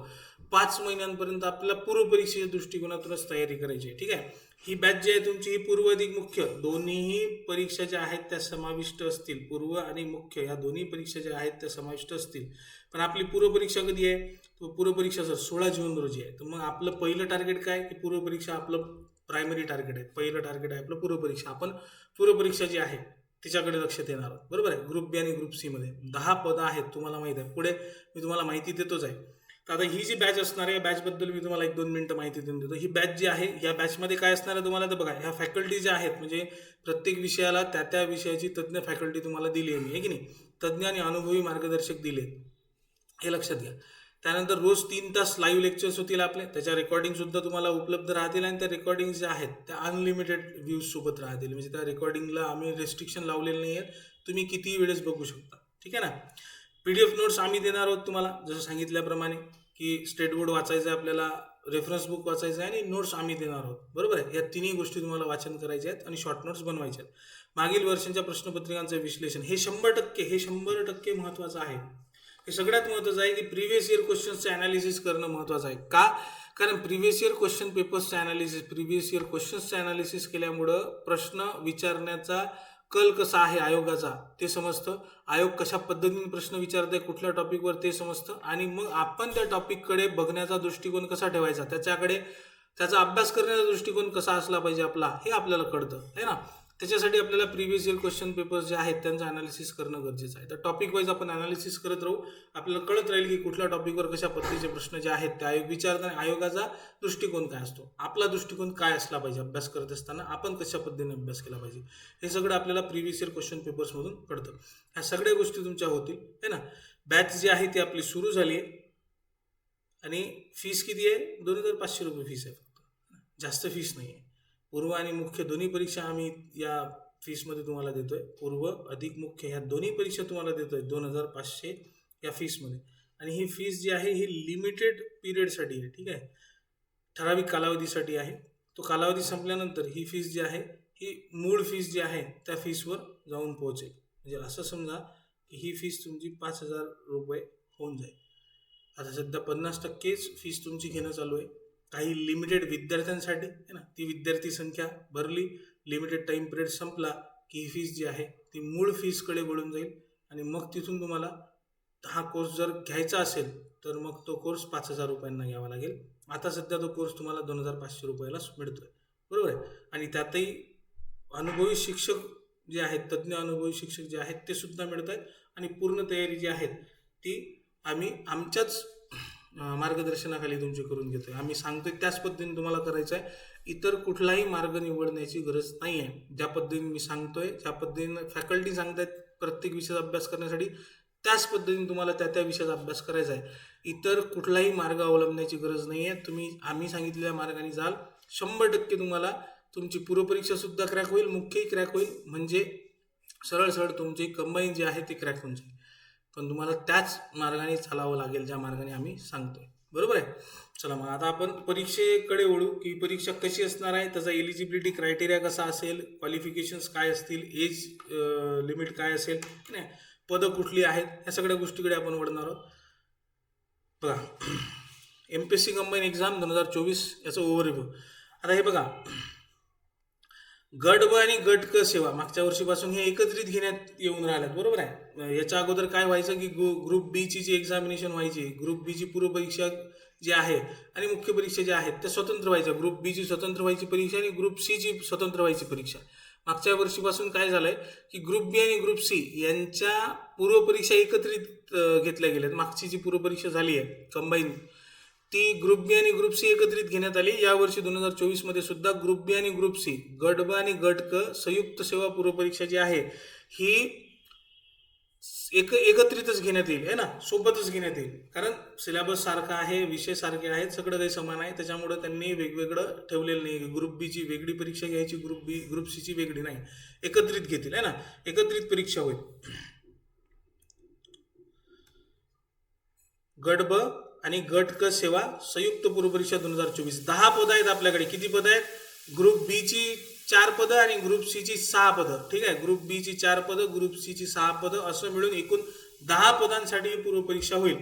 5 महिन्यांपर्यंत आपल्याला पूर्व परीक्षेच्या दृष्टिकोनातूनच तयारी करायची आहे. ठीक आहे. ही बॅच जी आहे तुमची ही पूर्व अधिक मुख्य दोन्हीही परीक्षा ज्या आहेत त्या समाविष्ट असतील. पूर्व आणि मुख्य या दोन्ही परीक्षा ज्या आहेत त्या समाविष्ट असतील. पण आपली पूर्व परीक्षा कधी आहे? पूर्व परीक्षा सर 16 जून रोजी आहे. तर मग आपलं पहिलं टार्गेट काय की पूर्व परीक्षा आपलं प्रायमरी टार्गेट आहे. पहिलं टार्गेट आहे आपलं पूर्व परीक्षा. आपण पूर्व परीक्षा जी आहे तिच्याकडे लक्ष देणार आहोत. बरोबर आहे. ग्रुप बी आणि ग्रुप सी मध्ये 10 पदं आहेत तुम्हाला माहिती आहे. पुढे मी तुम्हाला माहिती देतोच आहे. तर आता ही जी बॅच असणार आहे या बॅचबद्दल मी तुम्हाला 1-2 मिनिटं माहिती देऊन देतो. ही बॅच जी आहे या बॅचमध्ये काय असणार आहे तुम्हाला तर बघा ह्या फॅकल्टी ज्या आहेत म्हणजे प्रत्येक विषयाला त्या विषयाची तज्ज्ञ फॅकल्टी तुम्हाला दिली आहे मी, आहे की नाही. तज्ज्ञ आणि अनुभवी मार्गदर्शक दिले हे लक्षात घ्या. त्यानंतर रोज 3 तास लाईव्ह लेक्चर्स होतील आपले. त्याच्या रेकॉर्डिंग सुद्धा तुम्हाला उपलब्ध राहतील आणि त्या रेकॉर्डिंग ज्या आहेत त्या अनलिमिटेड व्ह्यूज सोबत राहतील. म्हणजे त्या रेकॉर्डिंगला आम्ही रेस्ट्रिक्शन लावलेलं नाही आहेत. तुम्ही कितीही वेळेस बघू शकता. ठीक आहे ना. PDF नोट्स आम्ही देणार आहोत तुम्हाला जसं सांगितल्याप्रमाणे की स्टेट बोर्ड वाचायचं आहे आपल्याला, रेफरन्स बुक वाचायचं आहे आणि नोट्स आम्ही देणार आहोत. बरोबर आहे. या तिन्ही गोष्टी तुम्हाला वाचन करायच्या आहेत आणि शॉर्ट नोट्स बनवायच्या आहेत. मागील वर्षांच्या प्रश्नपत्रिकांचं विश्लेषण हे 100% महत्त्वाचं आहे. हे सगळ्यात महत्त्वाचं आहे की प्रिव्हियस इयर क्वेश्चन्सचे अनालिसिस करणं महत्त्वाचं आहे. का? कारण प्रिव्हियस इयर क्वेश्चन पेपर्सचे अनालिसिस, प्रिव्हियस इयर क्वेश्चन्सचे अनालिसिस केल्यामुळं प्रश्न विचारण्याचा कल कसा आहे आयोगाचा ते समजतं. आयोग कशा पद्धतीने प्रश्न विचारत आहे कुठल्या टॉपिकवर ते समजतं आणि मग आपण त्या टॉपिककडे बघण्याचा दृष्टिकोन कसा ठेवायचा, त्याचा अभ्यास करण्याचा दृष्टिकोन कसा असला पाहिजे आपला हे आपल्याला कळतं आहे ना. त्याच्यासाठी आपल्याला प्रिव्हियस इयर क्वेश्चन पेपर्स जे आहेत त्यांचं अनालिसिस करणं गरजेचं आहे. तर टॉपिक वाईज आपण अनालिसिस करत राहू. आपल्याला कळत राहील की कुठल्या टॉपिकवर कशा पद्धतीचे प्रश्न जे आहेत ते आयोग विचारतात आणि आयोगाचा दृष्टिकोन काय असतो, आपला दृष्टिकोन काय असला पाहिजे अभ्यास करत असताना, आपण कशा पद्धतीने अभ्यास केला पाहिजे हे सगळं आपल्याला प्रिव्हियस इयर क्वेश्चन पेपर्समधून कळतं. ह्या सगळ्या गोष्टी तुमच्या होतील है ना. बॅच जी आहे ती आपली सुरू झाली आहे आणि फीस किती आहे? 2500 रुपये फीस आहे फक्त, जास्त फीस नाही आहे. पूर्व आणि मुख्य दोन्ही परीक्षा आम्ही या फीसमध्ये तुम्हाला देतोय. पूर्व अधिक मुख्य ह्या दोन्ही परीक्षा तुम्हाला देतोय 2500 या फीसमध्ये. आणि ही फीस जी आहे ही लिमिटेड पिरियडसाठी आहे. ठीक आहे. ठराविक कालावधीसाठी आहे. तो कालावधी संपल्यानंतर ही फीस जी आहे ही मूळ फीस जी आहे त्या फीसवर जाऊन पोहोचेल. म्हणजे असं समजा की ही फीस तुमची 5000 रुपये होऊन जाईल. आता सध्या 50%च फीस तुमची घेणं चालू आहे. काही लिमिटेड विद्यार्थ्यांसाठी आहे ना. ती विद्यार्थी संख्या भरली, लिमिटेड टाईम पिरियड संपला की ही फीस जी आहे ती मूळ फीसकडे वळून जाईल आणि मग तिथून तुम्हाला हा कोर्स जर घ्यायचा असेल तर मग तो कोर्स 5000 रुपयांना घ्यावा लागेल. आता सध्या तो कोर्स तुम्हाला 2500 रुपयाला मिळतोय. बरोबर आहे. आणि त्यातही अनुभवी शिक्षक जे आहेत, तज्ज्ञ अनुभवी शिक्षक जे आहेत ते सुद्धा मिळत आहेत आणि पूर्ण तयारी जी आहे ती आम्ही आमच्याच मार्गदर्शनाखाली तुमची करून घेतोय. आम्ही सांगतोय त्याच पद्धतीने तुम्हाला करायचं आहे. इतर कुठलाही मार्ग निवडण्याची गरज नाही आहे. ज्या पद्धतीने मी सांगतोय, ज्या पद्धतीने फॅकल्टी सांगतायत प्रत्येक विषयाचा अभ्यास करण्यासाठी, त्याच पद्धतीने तुम्हाला त्या विषयाचा अभ्यास करायचा आहे. इतर कुठलाही मार्ग अवलंबण्याची गरज नाही आहे. तुम्ही आम्ही सांगितलेल्या मार्गाने जाल 100% तुम्हाला तुमची पूर्वपरीक्षा सुद्धा क्रॅक होईल, मुख्यही क्रॅक होईल. म्हणजे सरळ तुमची कंबाईन जी आहे ती क्रॅक होऊन जाईल. पण तुम्हाला त्याच मार्गाने चालावं लागेल ज्या मार्गाने आम्ही सांगतोय. बरोबर आहे. चला मग आता आपण परीक्षेकडे वळू की परीक्षा कशी असणार आहे, त्याचा एलिजिबिलिटी क्रायटेरिया कसा असेल, क्वालिफिकेशन्स काय असतील, एज लिमिट काय असेल, नाही पदं कुठली आहेत, ह्या सगळ्या गोष्टीकडे आपण वळणार आहोत. बघा MPSC कंबाईन एक्झाम 2024 याचं ओव्हरव्ह्यू. आता हे बघा गट ब आणि गट क सेवा मागच्या वर्षीपासून हे एकत्रित घेण्यात येऊन राहिल्यात. बरोबर आहे. याच्या अगोदर काय व्हायचं की ग्रुप बी ची जी एक्झामिनेशन व्हायची, ग्रुप बी ची पूर्व परीक्षा जी आहे आणि मुख्य परीक्षा ज्या आहेत त्या स्वतंत्र व्हायच्या. ग्रुप बी ची स्वतंत्र व्हायची परीक्षा आणि ग्रुप सी ची स्वतंत्र व्हायची परीक्षा. मागच्या वर्षीपासून काय झालंय की ग्रुप बी आणि ग्रुप सी यांच्या पूर्व परीक्षा एकत्रित घेतल्या गेल्यात. मागची जी पूर्व परीक्षा झाली आहे कंबाईन ती ग्रुप बी आणि ग्रुप सी एकत्रित घेण्यात आली. यावर्षी 2024 मध्ये सुद्धा ग्रुप बी आणि ग्रुप सी, गट ब आणि गट क संयुक्त सेवा पूर्व परीक्षा जी आहे ही एकत्रितच घेण्यात येईल आहे ना, सोबतच घेण्यात येईल. कारण सिलेबस सारखा आहे, विषय सारखे आहेत, सगळं काही समान आहे. त्याच्यामुळे त्यांनी वेगवेगळं ठेवलेलं नाही. ग्रुप बी ची वेगळी परीक्षा घ्यायची, ग्रुप सी ची वेगळी नाही, एकत्रित घेतील आहे ना, एकत्रित परीक्षा होईल. गट ब आणि गट क सेवा संयुक्त पूर्व परीक्षा 2024. 10 पदं आहेत आपल्याकडे. किती पदं आहेत? ग्रुप बी ची 4 पदं आणि ग्रुप सी ची 6 पदं. ठीक आहे, ग्रुप बी ची 4 पदं, ग्रुप सी ची 6 पदं, असं मिळून एकूण 10 पदांसाठी ही पूर्वपरीक्षा होईल.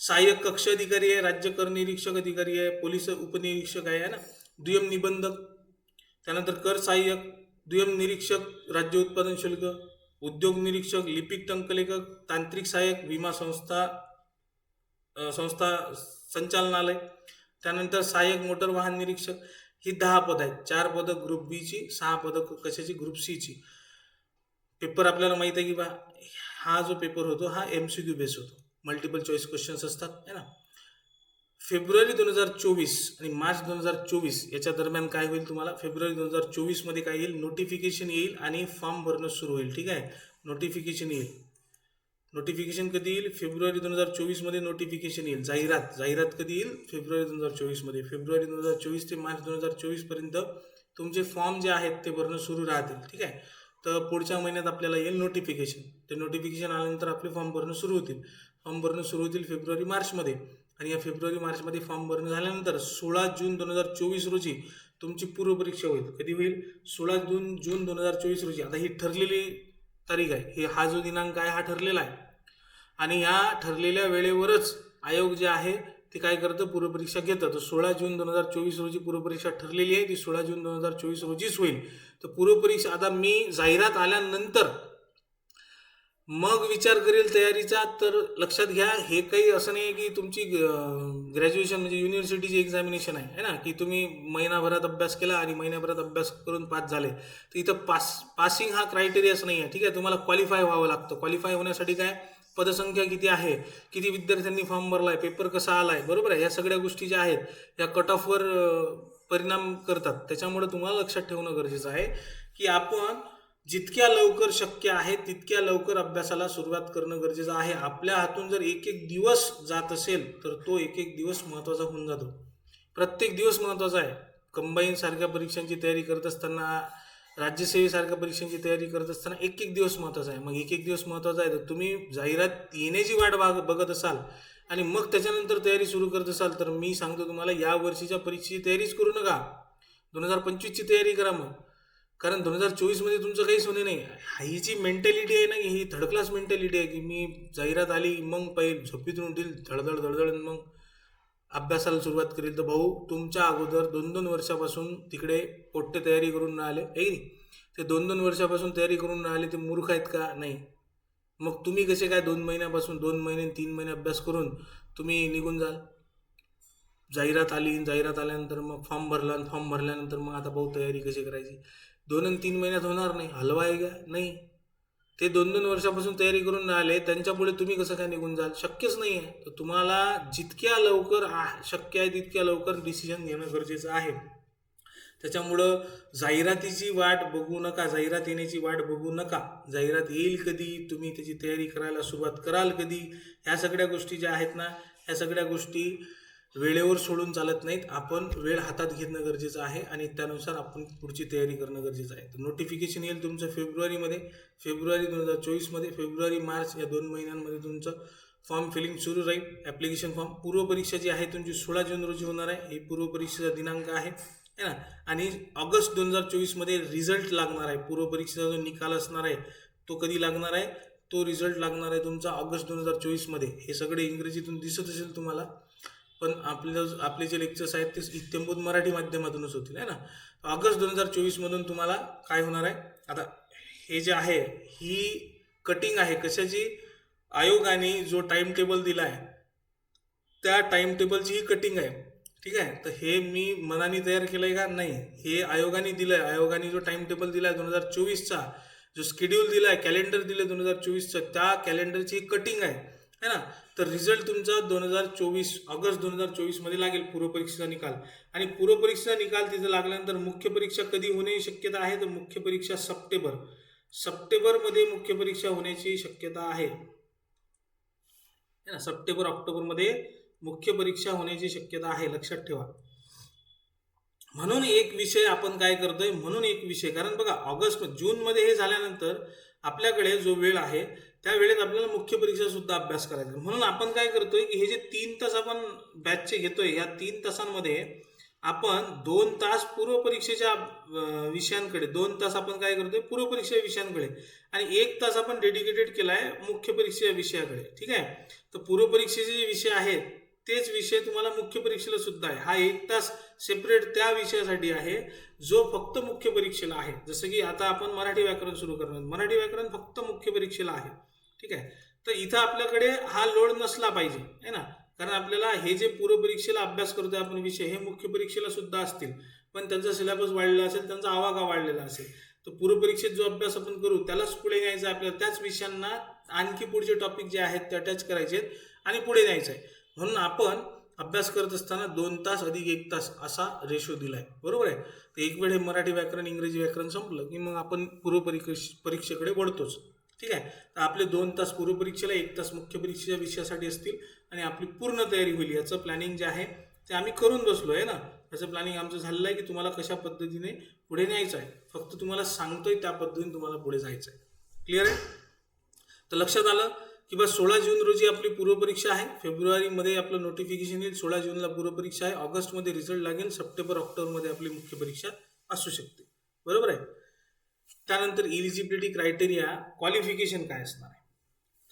सहाय्यक कक्ष अधिकारी आहे, राज्य कर निरीक्षक अधिकारी आहे, पोलीस उपनिरीक्षक आहे ना, दुय्यम निबंधक, त्यानंतर कर सहाय्यक, दुय्यम निरीक्षक, राज्य उत्पादन शुल्क, उद्योग निरीक्षक, लिपिक टंकलेखक, तांत्रिक सहाय्यक, विमा संस्था संस्था संचालनालय, त्यानंतर सहाय्यक मोटर वाहन निरीक्षक. ही 10 पदं आहेत. 4 पदं ग्रुप बी ची, 6 पदं कशाची, ग्रुप सी ची. पेपर आपल्याला माहित आहे की बा हा जो पेपर होतो हा MCQ बेस होतो, मल्टिपल चॉईस क्वेश्चन्स असतात है ना. फेब्रुवारी 2024 आणि मार्च 2024 याच्या दरम्यान काय होईल तुम्हाला, फेब्रुवारी 2024 मध्ये काय येईल, नोटिफिकेशन येईल आणि फॉर्म भरणं सुरू होईल. ठीक आहे, नोटिफिकेशन येईल. नोटिफिकेशन कधी येईल, फेब्रुवारी 2024 मध्ये नोटिफिकेशन येईल. जाहिरात कधी येईल, फेब्रुवारी 2024 मध्ये. फेब्रुवारी 2024 ते मार्च 2024 पर्यंत तुमचे फॉर्म जे आहेत ते भरणं सुरू राहतील. ठीक आहे, तर पुढच्या महिन्यात आपल्याला येईल नोटिफिकेशन. ते नोटिफिकेशन आल्यानंतर आपले फॉर्म भरणं सुरू होतील. फॉर्म भरणं सुरू होतील फेब्रुवारी मार्चमध्ये. आणि या फेब्रुवारी मार्चमध्ये फॉर्म भरणं झाल्यानंतर 16 जून 2024 रोजी तुमची पूर्वपरीक्षा होईल. कधी होईल, 16 जून 2024 रोजी. आता ही ठरलेली तारीख आहे, हा जो दिनांक आहे हा ठरलेला आहे. आणि या ठरलेल्या वेळेवरच आयोग जे आहे ते काय करतं, पूर्वपरीक्षा घेतं. तर 16 जून 2024 रोजी पूर्वपरीक्षा ठरलेली आहे, ती 16 जून 2024 रोजीच होईल. तर पूर्वपरीक्षा आता मी जाहिरात आल्यानंतर मग विचार करेल तयारीचा. तर लक्षात घ्या, हे काही असं नाही की तुमची ग्रॅज्युएशन म्हणजे युनिव्हर्सिटीची एक्झामिनेशन आहे ना, की तुम्ही महिनाभरात अभ्यास केला आणि महिनाभरात अभ्यास करून पास झाले. तर इथं पासिंग हा क्रायटेरियाच नाही आहे. ठीक आहे, तुम्हाला क्वालिफाय व्हावं लागतं. क्वालिफाय होण्यासाठी काय, पदसंख्या किती आहे, किती विद्यार्थ्यांनी फॉर्म भरलाय, पेपर कसा आलाय, बरोबर आहे, या सगळ्या गोष्टी ज्या आहेत या कट ऑफवर परिणाम करतात. त्याच्यामुळे तुम्हाला लक्षात ठेवणं गरजेचं आहे की आपण जितक्या लवकर शक्य आहे तितक्या लवकर अभ्यासाला सुरुवात करणं गरजेचं आहे. आपल्या हातून जर एक एक दिवस जात असेल तर तो एक एक दिवस महत्त्वाचा होऊन जातो. प्रत्येक दिवस महत्त्वाचा आहे. कंबाईन सारख्या परीक्षांची तयारी करत असताना, राज्यसेवेसारख्या परीक्षांची तयारी करत असताना एक एक दिवस महत्त्वाचा आहे. मग एक एक दिवस महत्त्वाचा आहे तर तुम्ही जाहिरात येण्याची वाट बघत असाल आणि मग त्याच्यानंतर तयारी सुरू करत असाल तर मी सांगतो तुम्हाला, या वर्षीच्या परीक्षेची तयारीच करू नका, 2025ची तयारी करा. मग कारण 2024 मध्ये तुमचं काहीच होणे नाही. ही जी मेंटॅलिटी आहे ना, ही थर्ड क्लास मेंटॅलिटी आहे की मी जाहिरात आली मग पहिले झोपेतून उठील धडधड मग अभ्यासाला सुरुवात करेल. तर भाऊ, तुमच्या अगोदर 2-2 वर्षापासून तिकडे पोट्टे तयारी करून राहिले आहे की ते 2-2 वर्षापासून तयारी करून राहिले ते मूर्ख आहेत का, नाही. मग तुम्ही कसे काय 2 महिन्यापासून 2 महिने 3 महिने अभ्यास करून तुम्ही निघून जाल. जाहिरात आल्यानंतर मग फॉर्म भरला, फॉर्म भरल्यानंतर मग आता भाऊ तयारी कशी करायची, 2 आणि 3 महिन्यात होणार नाही. हलवा आहे का, नाही. ते 2-2 वर्षापासून तयारी करून राहिले, त्यांच्यापुढे तुम्ही कसं काय निघून जाल, शक्यच नाही आहे. तर तुम्हाला जितक्या लवकर शक्य आहे तितक्या लवकर डिसिजन घेणं गरजेचं आहे. त्याच्यामुळं जाहिरातीची वाट बघू नका, जाहिरात येण्याची वाट बघू नका. जाहिरात येईल कधी, तुम्ही त्याची तयारी करायला सुरुवात कराल कधी, ह्या सगळ्या गोष्टी ज्या आहेत ना, ह्या सगळ्या गोष्टी वेळेवर सोडून चालत नाहीत. आपण वेळ हातात घेणं गरजेचं आहे आणि त्यानुसार आपण पुढची तयारी करणं गरजेचं आहे. तर नोटिफिकेशन येईल तुमचं फेब्रुवारी 2024 मध्ये. फेब्रुवारी मार्च या 2 महिन्यांमध्ये तुमचं फॉर्म फिलिंग सुरू राहील, ॲप्लिकेशन फॉर्म. पूर्वपरीक्षा जी आहे तुमची 16 जून रोजी होणार आहे, ही पूर्वपरीक्षेचा दिनांक आहे ना. आणि ऑगस्ट 2024 मध्ये रिझल्ट लागणार आहे. पूर्वपरीक्षेचा जो निकाल असणार आहे तो कधी लागणार आहे, तो रिझल्ट लागणार आहे तुमचा ऑगस्ट 2024 मध्ये. हे सगळे इंग्रजीतून दिसत असेल तुम्हाला, पण आपले जे लेक्चर्स आहेत ते इत्थंभूत मराठी माध्यमातूनच होतील आहे ना. ऑगस्ट 2024 मधून तुम्हाला काय होणार आहे, आता हे जे आहे ही कटिंग आहे कशाची, आयोगाने जो टाइम टेबल दिला आहे त्या टाइम टेबलची ही कटिंग आहे. ठीक आहे, तर हे मी मनाने तयार केलंय का, नाही, हे आयोगाने दिलंय. आयोगाने जो टाइम टेबल दिलाय 2024चा, जो शेड्यूल दिलाय, कॅलेंडर दिलंय 2024चं, त्या कॅलेंडरची कटिंग आहे ना. तर रिझल्ट तुमचा ऑगस्ट 2024 मध्ये लागेल, पूर्वपरीक्षेचा निकाल. आणि पूर्वपरीक्षेचा निकाल तिथं लागल्यानंतर मुख्य परीक्षा कधी होण्याची शक्यता आहे, तर मुख्य परीक्षा सप्टेंबरमध्ये मुख्य परीक्षा होण्याची शक्यता आहे ना. ऑक्टोबर मध्ये मुख्य परीक्षा होण्याची शक्यता आहे, लक्षात ठेवा. म्हणून एक विषय आपण काय करतोय, कारण बघा जून मध्ये हे झाल्यानंतर आपल्याकडे जो वेळ आहे त्या वेळेत आपल्याला मुख्य परीक्षा सुद्धा अभ्यास करायचा. म्हणून आपण काय करतोय की हे जे 3 तास आपण बॅचचे घेतोय, या 3 तासांमध्ये आपण 2 तास पूर्वपरीक्षेच्या विषयांकडे, 2 तास आपण काय करतोय पूर्वपरीक्षा विषयांकडे, आणि 1 तास आपण डेडिकेटेड केला आहे मुख्य परीक्षेच्या विषयाकडे. ठीक आहे. तर पूर्वपरीक्षेचे जे विषय आहेत तेच विषय तुम्हाला मुख्य परीक्षेला सुद्धा आहे. हा 1 तास सेपरेट त्या विषयासाठी आहे जो फक्त मुख्य परीक्षेला आहे. जसं की आता आपण मराठी व्याकरण सुरू करणार, मराठी व्याकरण फक्त मुख्य परीक्षेला आहे. ठीक आहे. तर इथं आपल्याकडे हा लोड नसला पाहिजे है ना, कारण आपल्याला हे जे पूर्वपरीक्षेला अभ्यास करतोय आपण विषय हे मुख्य परीक्षेला सुद्धा असतील, पण त्यांचा सिलेबस वाढलेला असेल, त्यांचा आवाका वाढलेला असेल. तर पूर्वपरीक्षेत जो अभ्यास आपण करू त्यालाच पुढे न्यायचा आपल्याला, त्याच विषयांना आणखी पुढचे टॉपिक जे आहेत ते अटॅच करायचे आहेत आणि पुढे न्यायचं आहे. म्हणून आपण अभ्यास करत असताना 2 तास अधिक 1 तास असा रेशो दिलाय. बरोबर आहे. तर एक वेळ हे मराठी व्याकरण इंग्रजी व्याकरण संपलं की मग आपण परीक्षेकडे वळतोच. ठीक आहे. तर आपले 2 तास पूर्वपरीक्षेला, 1 तास मुख्य परीक्षेच्या विषयासाठी असतील आणि आपली पूर्ण तयारी होईल. याचं प्लॅनिंग जे आहे ते आम्ही करून बसलो आहे ना. याचं प्लॅनिंग आमचं झालेलं आहे की तुम्हाला कशा पद्धतीने पुढे न्यायचं आहे, फक्त तुम्हाला सांगतोय त्या पद्धतीने तुम्हाला पुढे जायचं आहे. क्लिअर आहे. तर लक्षात आलं की बस 16 जून रोजी आपली पूर्वपरीक्षा आहे. फेब्रुवारीमध्ये आपलं नोटिफिकेशन येईल. 16 जूनला पूर्वपरीक्षा आहे. ऑगस्टमध्ये रिझल्ट लागेल. सप्टेंबर ऑक्टोबरमध्ये आपली मुख्य परीक्षा असू शकते. बरोबर आहे. त्यानंतर इलिजिबिलिटी क्रायटेरिया, क्वालिफिकेशन काय असणार आहे.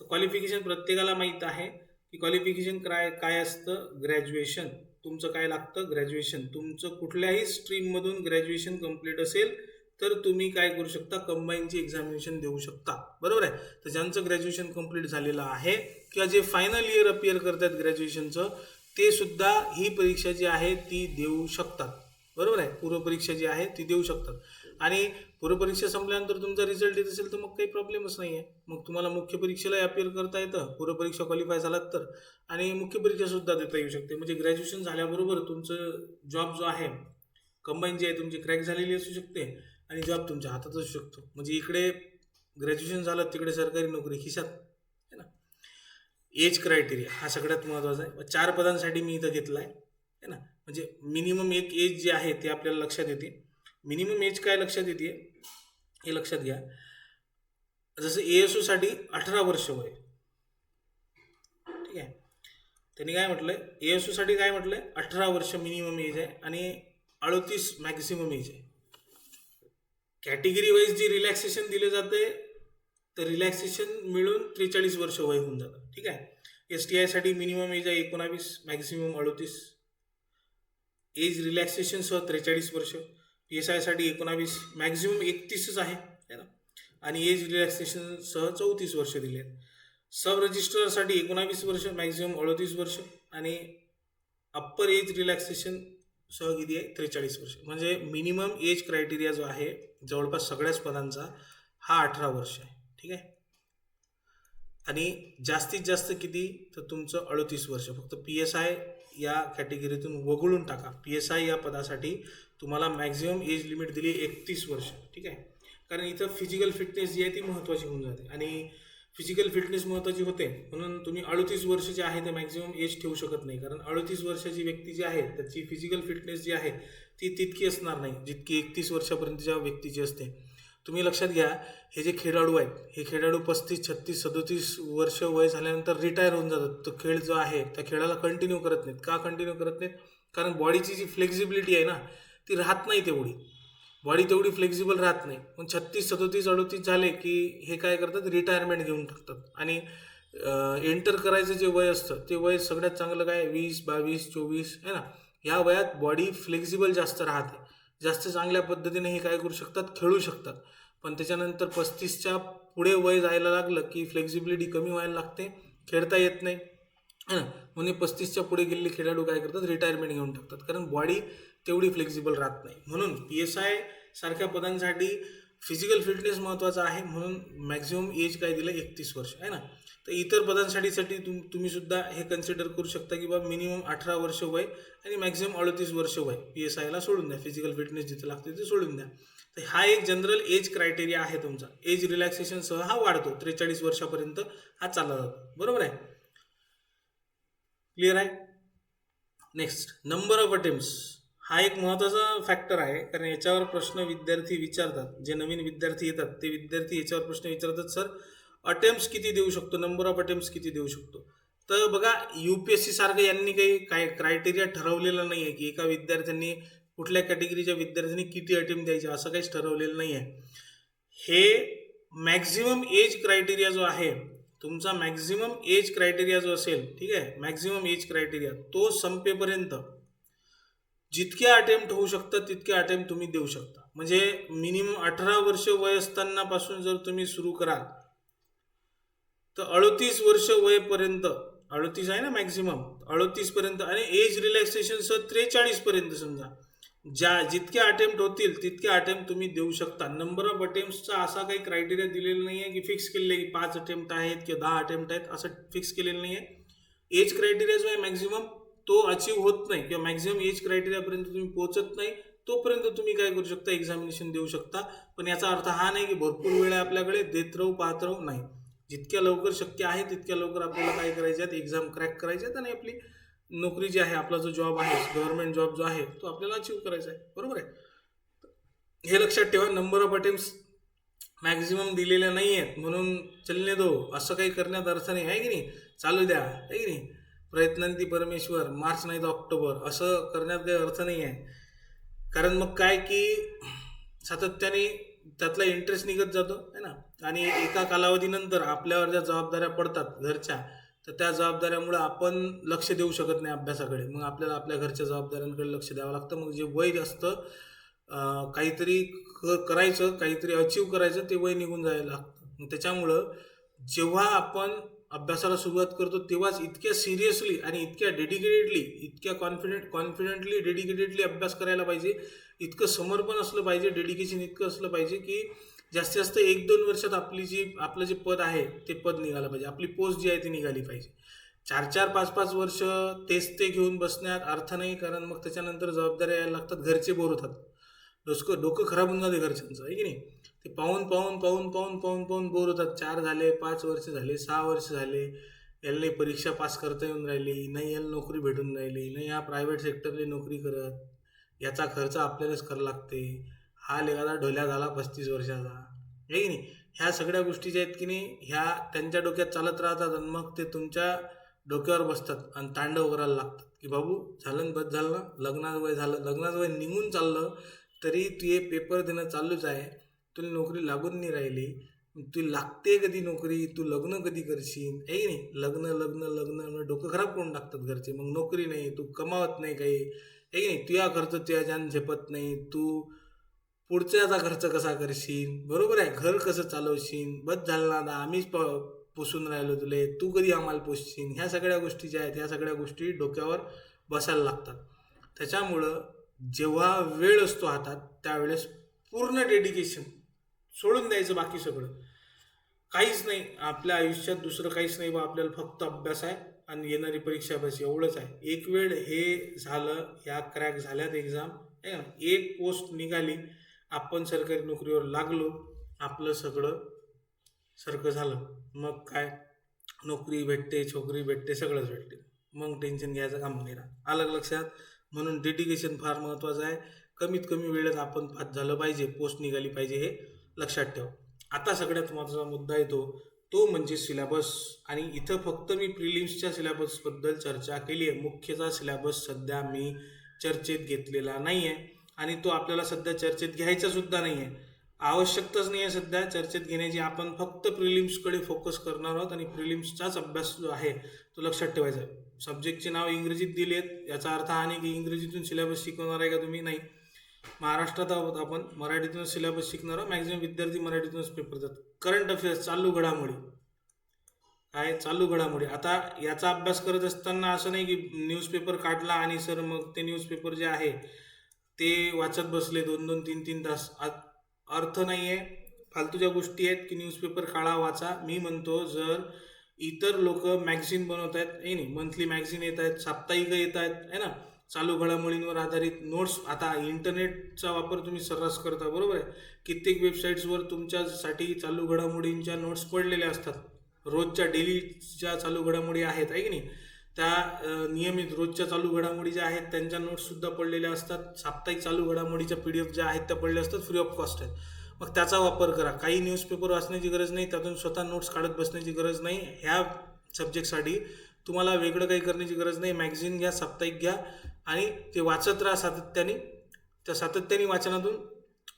तर क्वालिफिकेशन प्रत्येकाला माहीत आहे की क्वालिफिकेशन काय असतं. ग्रॅज्युएशन तुमचं काय लागतं, ग्रॅज्युएशन. तुमचं कुठल्याही स्ट्रीममधून ग्रॅज्युएशन कंप्लीट असेल तर तुम्ही काय करू शकता, कंबाईनची एक्झामिनेशन देऊ शकता. बरोबर आहे. तर ज्यांचं ग्रॅज्युएशन कंप्लीट झालेलं आहे किंवा जे फायनल इयर अपियर करतात ग्रॅज्युएशनचं, ते सुद्धा ही परीक्षा जी आहे ती देऊ शकतात. बरोबर आहे. पूर्वपरीक्षा जी आहे ती देऊ शकतात. आणि पूर्वपरीक्षा संपल्यानंतर तुमचा रिझल्ट येत असेल तर मग काही प्रॉब्लेमच नाही आहे. मग तुम्हाला मुख्य परीक्षेला अपियर करता येतं, पूर्वपरीक्षा क्वालिफाय झालात तर, आणि मुख्य परीक्षा सुद्धा देता येऊ शकते. म्हणजे ग्रॅज्युएशन झाल्याबरोबर तुमचं जॉब जो आहे कंबाईन जी आहे तुमची क्रॅक झालेली असू शकते आणि जॉब तुमच्या हातात असू शकतो. म्हणजे इकडे ग्रॅज्युएशन झालं, तिकडे सरकारी नोकरी खिशात आहे ना. एज क्रायटेरिया हा सगळ्यात महत्त्वाचा आहे. 4 पदांसाठी मी इथं घेतला आहे ना. म्हणजे मिनिमम एक एज जी आहे ते आपल्याला लक्षात येते. मिनिमम एज काय लक्षात येते हे लक्षात घ्या. जसं ASO साठी 18 वर्ष वय. ठीक आहे. त्यांनी काय म्हटलंय, ASO साठी काय म्हटलंय, 18 वर्ष मिनिमम एज आहे आणि 38 मॅक्सिमम एज आहे. कॅटेगरी वाईज जी रिलॅक्सेशन दिले जाते तर रिलॅक्सेशन मिळून 43 वर्ष वय होऊन जातं. ठीक आहे. STI साठी मिनिमम एज आहे 19, मॅक्सिमम 38. एज रिलॅक्सेशनसह 43 वर्ष. PSI साठी 19, मॅक्झिमम 31च आहे ना. आणि एज रिलॅक्सेशनसह 34 वर्ष दिले आहेत. सब रजिस्ट्रारसाठी 19 वर्ष, मॅक्झिमम 38 वर्ष, आणि अप्पर एज रिलॅक्सेशन सह किती आहे 43 वर्ष. म्हणजे मिनिमम एज क्रायटेरिया जो आहे जवळपास सगळ्याच पदांचा हा 18 वर्ष आहे. ठीक आहे. आणि जास्तीत जास्त किती तर तुमचं 38 वर्ष. फक्त PSI या कॅटेगरीतून वगळून टाका. PSI या पदासाठी तुम्हाला मॅक्झिमम एज लिमिट दिली 31 वर्ष. ठीक आहे. कारण इथं फिजिकल फिटनेस जी आहे ती महत्त्वाची होऊन जाते आणि फिजिकल फिटनेस महत्त्वाची होते म्हणून तुम्ही 38 वर्ष जे आहे ते मॅक्झिमम एज ठेवू शकत नाही. कारण 38 वर्षाची व्यक्ती जी आहे त्याची फिजिकल फिटनेस जी आहे ती तितकी असणार नाही जितकी 31 वर्षापर्यंतच्या व्यक्तीची असते. तुम्ही लक्षात घ्या, हे जे खेळाडू आहेत हे खेळाडू 35, 36, 37 वर्ष वय झाल्यानंतर रिटायर होऊन जातात. तो खेळ जो आहे त्या खेळाला कंटिन्यू करत नाहीत. का कंटिन्यू करत नाहीत? कारण बॉडीची जी फ्लेक्झिबिलिटी आहे ना ती राहत नाही तेवढी. बॉडी तेवढी फ्लेक्झिबल राहत नाही. पण 36, 37, 38 झाले की हे काय करतात, रिटायरमेंट घेऊन टाकतात. आणि एंटर करायचं जे वय असतं ते वय सगळ्यात चांगलं काय 20, 22, 24 आहे ना. ह्या वयात बॉडी फ्लेक्झिबल जास्त राहते. जास्त चांगल्या पद्धतीने हे काय करू शकतात, खेळू शकतात. पण त्याच्यानंतर 35च्या पुढे वय जायला लागलं की फ्लेक्झिबिलिटी कमी व्हायला लागते, खेळता येत नाही है ना. म्हणजे 35च्या पुढे गेलेले खेळाडू काय करतात, रिटायरमेंट घेऊन टाकतात. कारण बॉडी तेवढी फ्लेक्झिबल राहत नाही. म्हणून PSI सारख्या पदांसाठी फिजिकल फिटनेस महत्त्वाचा आहे. म्हणून मॅक्झिमम एज काय दिलं 31 वर्ष आहे ना. तर इतर पदांसाठी तुम्ही सुद्धा हे कन्सिडर करू शकता की बाबा मिनिमम 18 वर्ष वय आणि मॅक्झिमम 38 वर्ष वय. PSIला सोडून द्या, फिजिकल फिटनेस जिथे लागते ते सोडून द्या. तर हा एक जनरल एज क्रायटेरिया आहे तुमचा. एज रिलॅक्सेशनसह हा वाढतो, 43 वर्षापर्यंत हा चालला जातो. बरोबर आहे. क्लिअर आहे. नेक्स्ट, नंबर ऑफ अटेम्प्ट्स हा एक महत्त्वाचा फॅक्टर आहे. कारण याच्यावर प्रश्न विद्यार्थी विचारतात. जे नवीन विद्यार्थी येतात ते विद्यार्थी याच्यावर प्रश्न विचारतात, सर अटेम्प्ट्स किती देऊ शकतो, नंबर ऑफ अटेम्प्ट्स किती देऊ शकतो. तर बघा UPSC सारखं यांनी काही क्रायटेरिया ठरवलेला नाही आहे की एका विद्यार्थ्यांनी कुठल्या कॅटेगरीच्या विद्यार्थ्यांनी किती अटेम्प्ट द्यायचे असं काहीच ठरवलेलं नाही आहे. हे मॅक्झिमम एज क्रायटेरिया जो आहे तुमचा, मॅक्झिमम एज क्रायटेरिया जो असेल, ठीक आहे, मॅक्झिमम एज क्रायटेरिया तो संपेपर्यंत जितके अटेम्प्ट होऊ शकतात तितके अटेम्प्ट तुम्ही देऊ शकता. म्हणजे मिनिमम 18 वर्ष वय असताना पासून जर तुम्ही सुरू कराल तर 38 वर्ष वयपर्यंत, 38 आहे ना मॅक्झिमम, 38 पर्यंत, आणि एज रिलॅक्सेशन 43 पर्यंत समजा जितके अटेम्प्ट होतील तितके अटेम्प्ट तुम्ही देऊ शकता. नंबर ऑफ अटेम्प्टचा असा काही क्रायटेरिया दिलेला नाही आहे की फिक्स केलेलं आहे की 5 अटेम्प्ट आहेत किंवा 10 अटेम्प्ट आहेत असं फिक्स केलेलं नाही आहे. एज क्रायटेरिया जो आहे मॅक्झिमम तो अचीव होत नाही किंवा मॅक्झिमम एज क्रायटेरियापर्यंत तुम्ही पोहोचत नाही तोपर्यंत तुम्ही काय करू शकता, एक्झामिनेशन देऊ शकता. पण याचा अर्थ हा नाही की भरपूर वेळ आहे आपल्याकडे, देत राहू पाहत राहू, नाही. जितक्या लवकर शक्य आहे तितक्या लवकर आपल्याला काय करायचे आहेत, एक्झाम क्रॅक करायचे आहेत आणि आपली नोकरी जी आहे, आपला जो जॉब आहे, गव्हर्नमेंट जॉब जो आहे तो आपल्याला अचीव करायचा आहे. बरोबर आहे. हे लक्षात ठेवा, नंबर ऑफ अटेम्प्ट्स मॅक्झिमम दिलेल्या नाही आहेत म्हणून चलने दो असं काही करण्यात अर्थ नाही आहे की नाही, चालू द्या आहे की नाही, प्रयत्नांती परमेश्वर, मार्च नाही तर ऑक्टोबर असं करण्यात काही अर्थ नाही आहे. कारण मग काय की सातत्याने त्यातला इंटरेस्ट निघत जातो आहे ना, आणि एका कालावधीनंतर आपल्यावर ज्या जबाबदाऱ्या पडतात घरच्या, तर त्या जबाबदाऱ्यामुळे आपण लक्ष देऊ शकत नाही अभ्यासाकडे. मग आपल्याला आपल्या घरच्या जबाबदाऱ्यांकडे लक्ष द्यावं लागतं. मग जे वय असतं काहीतरी करायचं, काहीतरी अचीव करायचं, ते वय निघून जायला लागतं. मग त्याच्यामुळं जेव्हा आपण अभ्यासाला सुरुवात करतो तेव्हाच इतक्या सिरियसली आणि इतक्या डेडिकेटेडली, इतक्या कॉन्फिडेंटली डेडिकेटेडली अभ्यास करायला पाहिजे. इतकं समर्पण असलं पाहिजे, डेडिकेशन इतकं असलं पाहिजे की जास्तीत जास्त 1-2 वर्षात आपलं जे पद आहे ते पद निघालं पाहिजे, आपली पोस्ट जी आहे ती निघाली पाहिजे. 4-4, 5-5 वर्ष तेच ते घेऊन बसण्यात अर्थ नाही, कारण मग त्याच्यानंतर जबाबदाऱ्या यायला लागतात, घरचे बोर होतात, डोकं खराब होऊन जाते घरच्यांचं आहे की नाही. ते पाहून बोर होतात. 4 झाले, 5 वर्ष झाले, 6 वर्ष झाले, याला नाही परीक्षा पास करता येऊन राहिली, नाही याला नोकरी भेटून राहिली, नाही ह्या प्रायव्हेट सेक्टरने नोकरी करत, याचा खर्च आपल्यालाच करावं लागते, हा लेखादा ढोल्या झाला 35 वर्षाचा आहे की नाही. ह्या सगळ्या गोष्टी ज्या आहेत की नाही, ह्या त्यांच्या डोक्यात चालत राहतात आणि मग ते तुमच्या डोक्यावर बसतात आणि तांडव करायला लागतात की बाबू झालं बस झालं ना, लग्नाचं वय निघून चाललं तरी तू हे पेपर देणं चालूच आहे, तुला नोकरी लागून नाही राहिली, तू लागते कधी नोकरी, तू लग्न कधी करशील आहे की नाही. लग्न डोकं खराब करून टाकतात घरचे. मग नोकरी नाही, तू कमावत नाही काही आहे की नाही, तुझा खर्च तुझ्या जान झेपत नाही, तू पुढच्याचा खर्च कसा करशील, बरोबर आहे, घर कसं चालवशील, बस झालं ना आम्हीच पोसून राहिलो तुले, तू कधी आम्हाला पोसशील. ह्या सगळ्या गोष्टी ज्या आहेत ह्या सगळ्या गोष्टी डोक्यावर बसायला लागतात. त्याच्यामुळं जेव्हा वेळ असतो हातात त्यावेळेस पूर्ण डेडिकेशन सोडून द्यायचं, बाकी सगळं काहीच नाही आपल्या आयुष्यात, दुसरं काहीच नाही बा, आपल्याला फक्त अभ्यास आहे आणि येणारी परीक्षा बस एवढंच आहे. एक वेळ हे झालं, ह्या क्रॅक झाल्यात एक्झाम आहे ना, एक पोस्ट निघाली, आपण सरकारी नोकरीवर लागलो, आपलं सगळं सारखं झालं, मग काय नोकरी भेटते, छोकरी भेटते, सगळंच भेटते, मग टेन्शन घ्यायचं काम नाही राहत. आलं लक्षात. म्हणून डेडिकेशन फार महत्त्वाचं आहे. कमीत कमी वेळेत आपण पास झालं पाहिजे, पोस्ट निघाली पाहिजे, हे लक्षात ठेवा. आता सगळ्यात महत्त्वाचा मुद्दा येतो तो म्हणजे सिलेबस. आणि इथं फक्त मी प्रिलिम्सच्या सिलेबसबद्दल चर्चा केली आहे, मुख्यचा सिलेबस सध्या मी चर्चेत घेतलेला नाही आहे आणि तो आपल्याला सध्या चर्चेत घ्यायचा सुद्धा नाही आहे, आवश्यकताच नाही आहे सध्या चर्चेत घेण्याची. आपण फक्त प्रिलिम्सकडे फोकस करणार आहोत आणि प्रिलिम्सचाच अभ्यास जो आहे तो लक्षात ठेवायचा आहे. सब्जेक्टचे नाव इंग्रजीत दिले आहेत, याचा अर्थ हा नाही की इंग्रजीतून सिलेबस शिकवणार आहे का तुम्ही, नाही. महाराष्ट्रात आहोत आपण, मराठीतूनच सिलेबस शिकणार आहोत, मॅक्झिमम विद्यार्थी मराठीतूनच पेपर देतात. करंट अफेअर्स, चालू घडामोडी, काय चालू घडामोडी. आता याचा अभ्यास करत असताना असं नाही की न्यूजपेपर काढला आणि सर मग ते न्यूजपेपर जे आहे ते वाचत बसले 2-2, 3-3 तास, अर्थ नाही आहे. फालतूच्या गोष्टी आहेत की न्यूजपेपर काढा वाचा. मी म्हणतो जर इतर लोक मॅगझिन बनवत आहेत आहे नाही, मंथली मॅगझिन येत आहेत, साप्ताहिक येत आहेत आहे ना, चालू घडामोडींवर आधारित नोट्स, आता इंटरनेटचा वापर तुम्ही सर्रास करता, बरोबर आहे, कित्येक वेबसाईट्सवर तुमच्यासाठी चालू घडामोडींच्या नोट्स पडलेल्या असतात, रोजच्या डेलीच्या चालू घडामोडी आहेत आहे की नाही, त्या नियमित रोजच्या चालू घडामोडी ज्या आहेत त्यांच्या नोट्ससुद्धा पडलेल्या असतात, साप्ताहिक चालू घडामोडीच्या PDF ज्या आहेत त्या पडलेल्या असतात, फ्री ऑफ कॉस्ट आहेत. मग त्याचा वापर करा. काही न्यूजपेपर वाचण्याची गरज नाही, त्यातून स्वतः नोट्स काढत बसण्याची गरज नाही. ह्या सब्जेक्टसाठी तुम्हाला वेगळं काही करण्याची गरज नाही. मॅगझिन घ्या, साप्ताहिक घ्या आणि ते वाचत राहा सातत्याने. त्या सातत्याने वाचनातून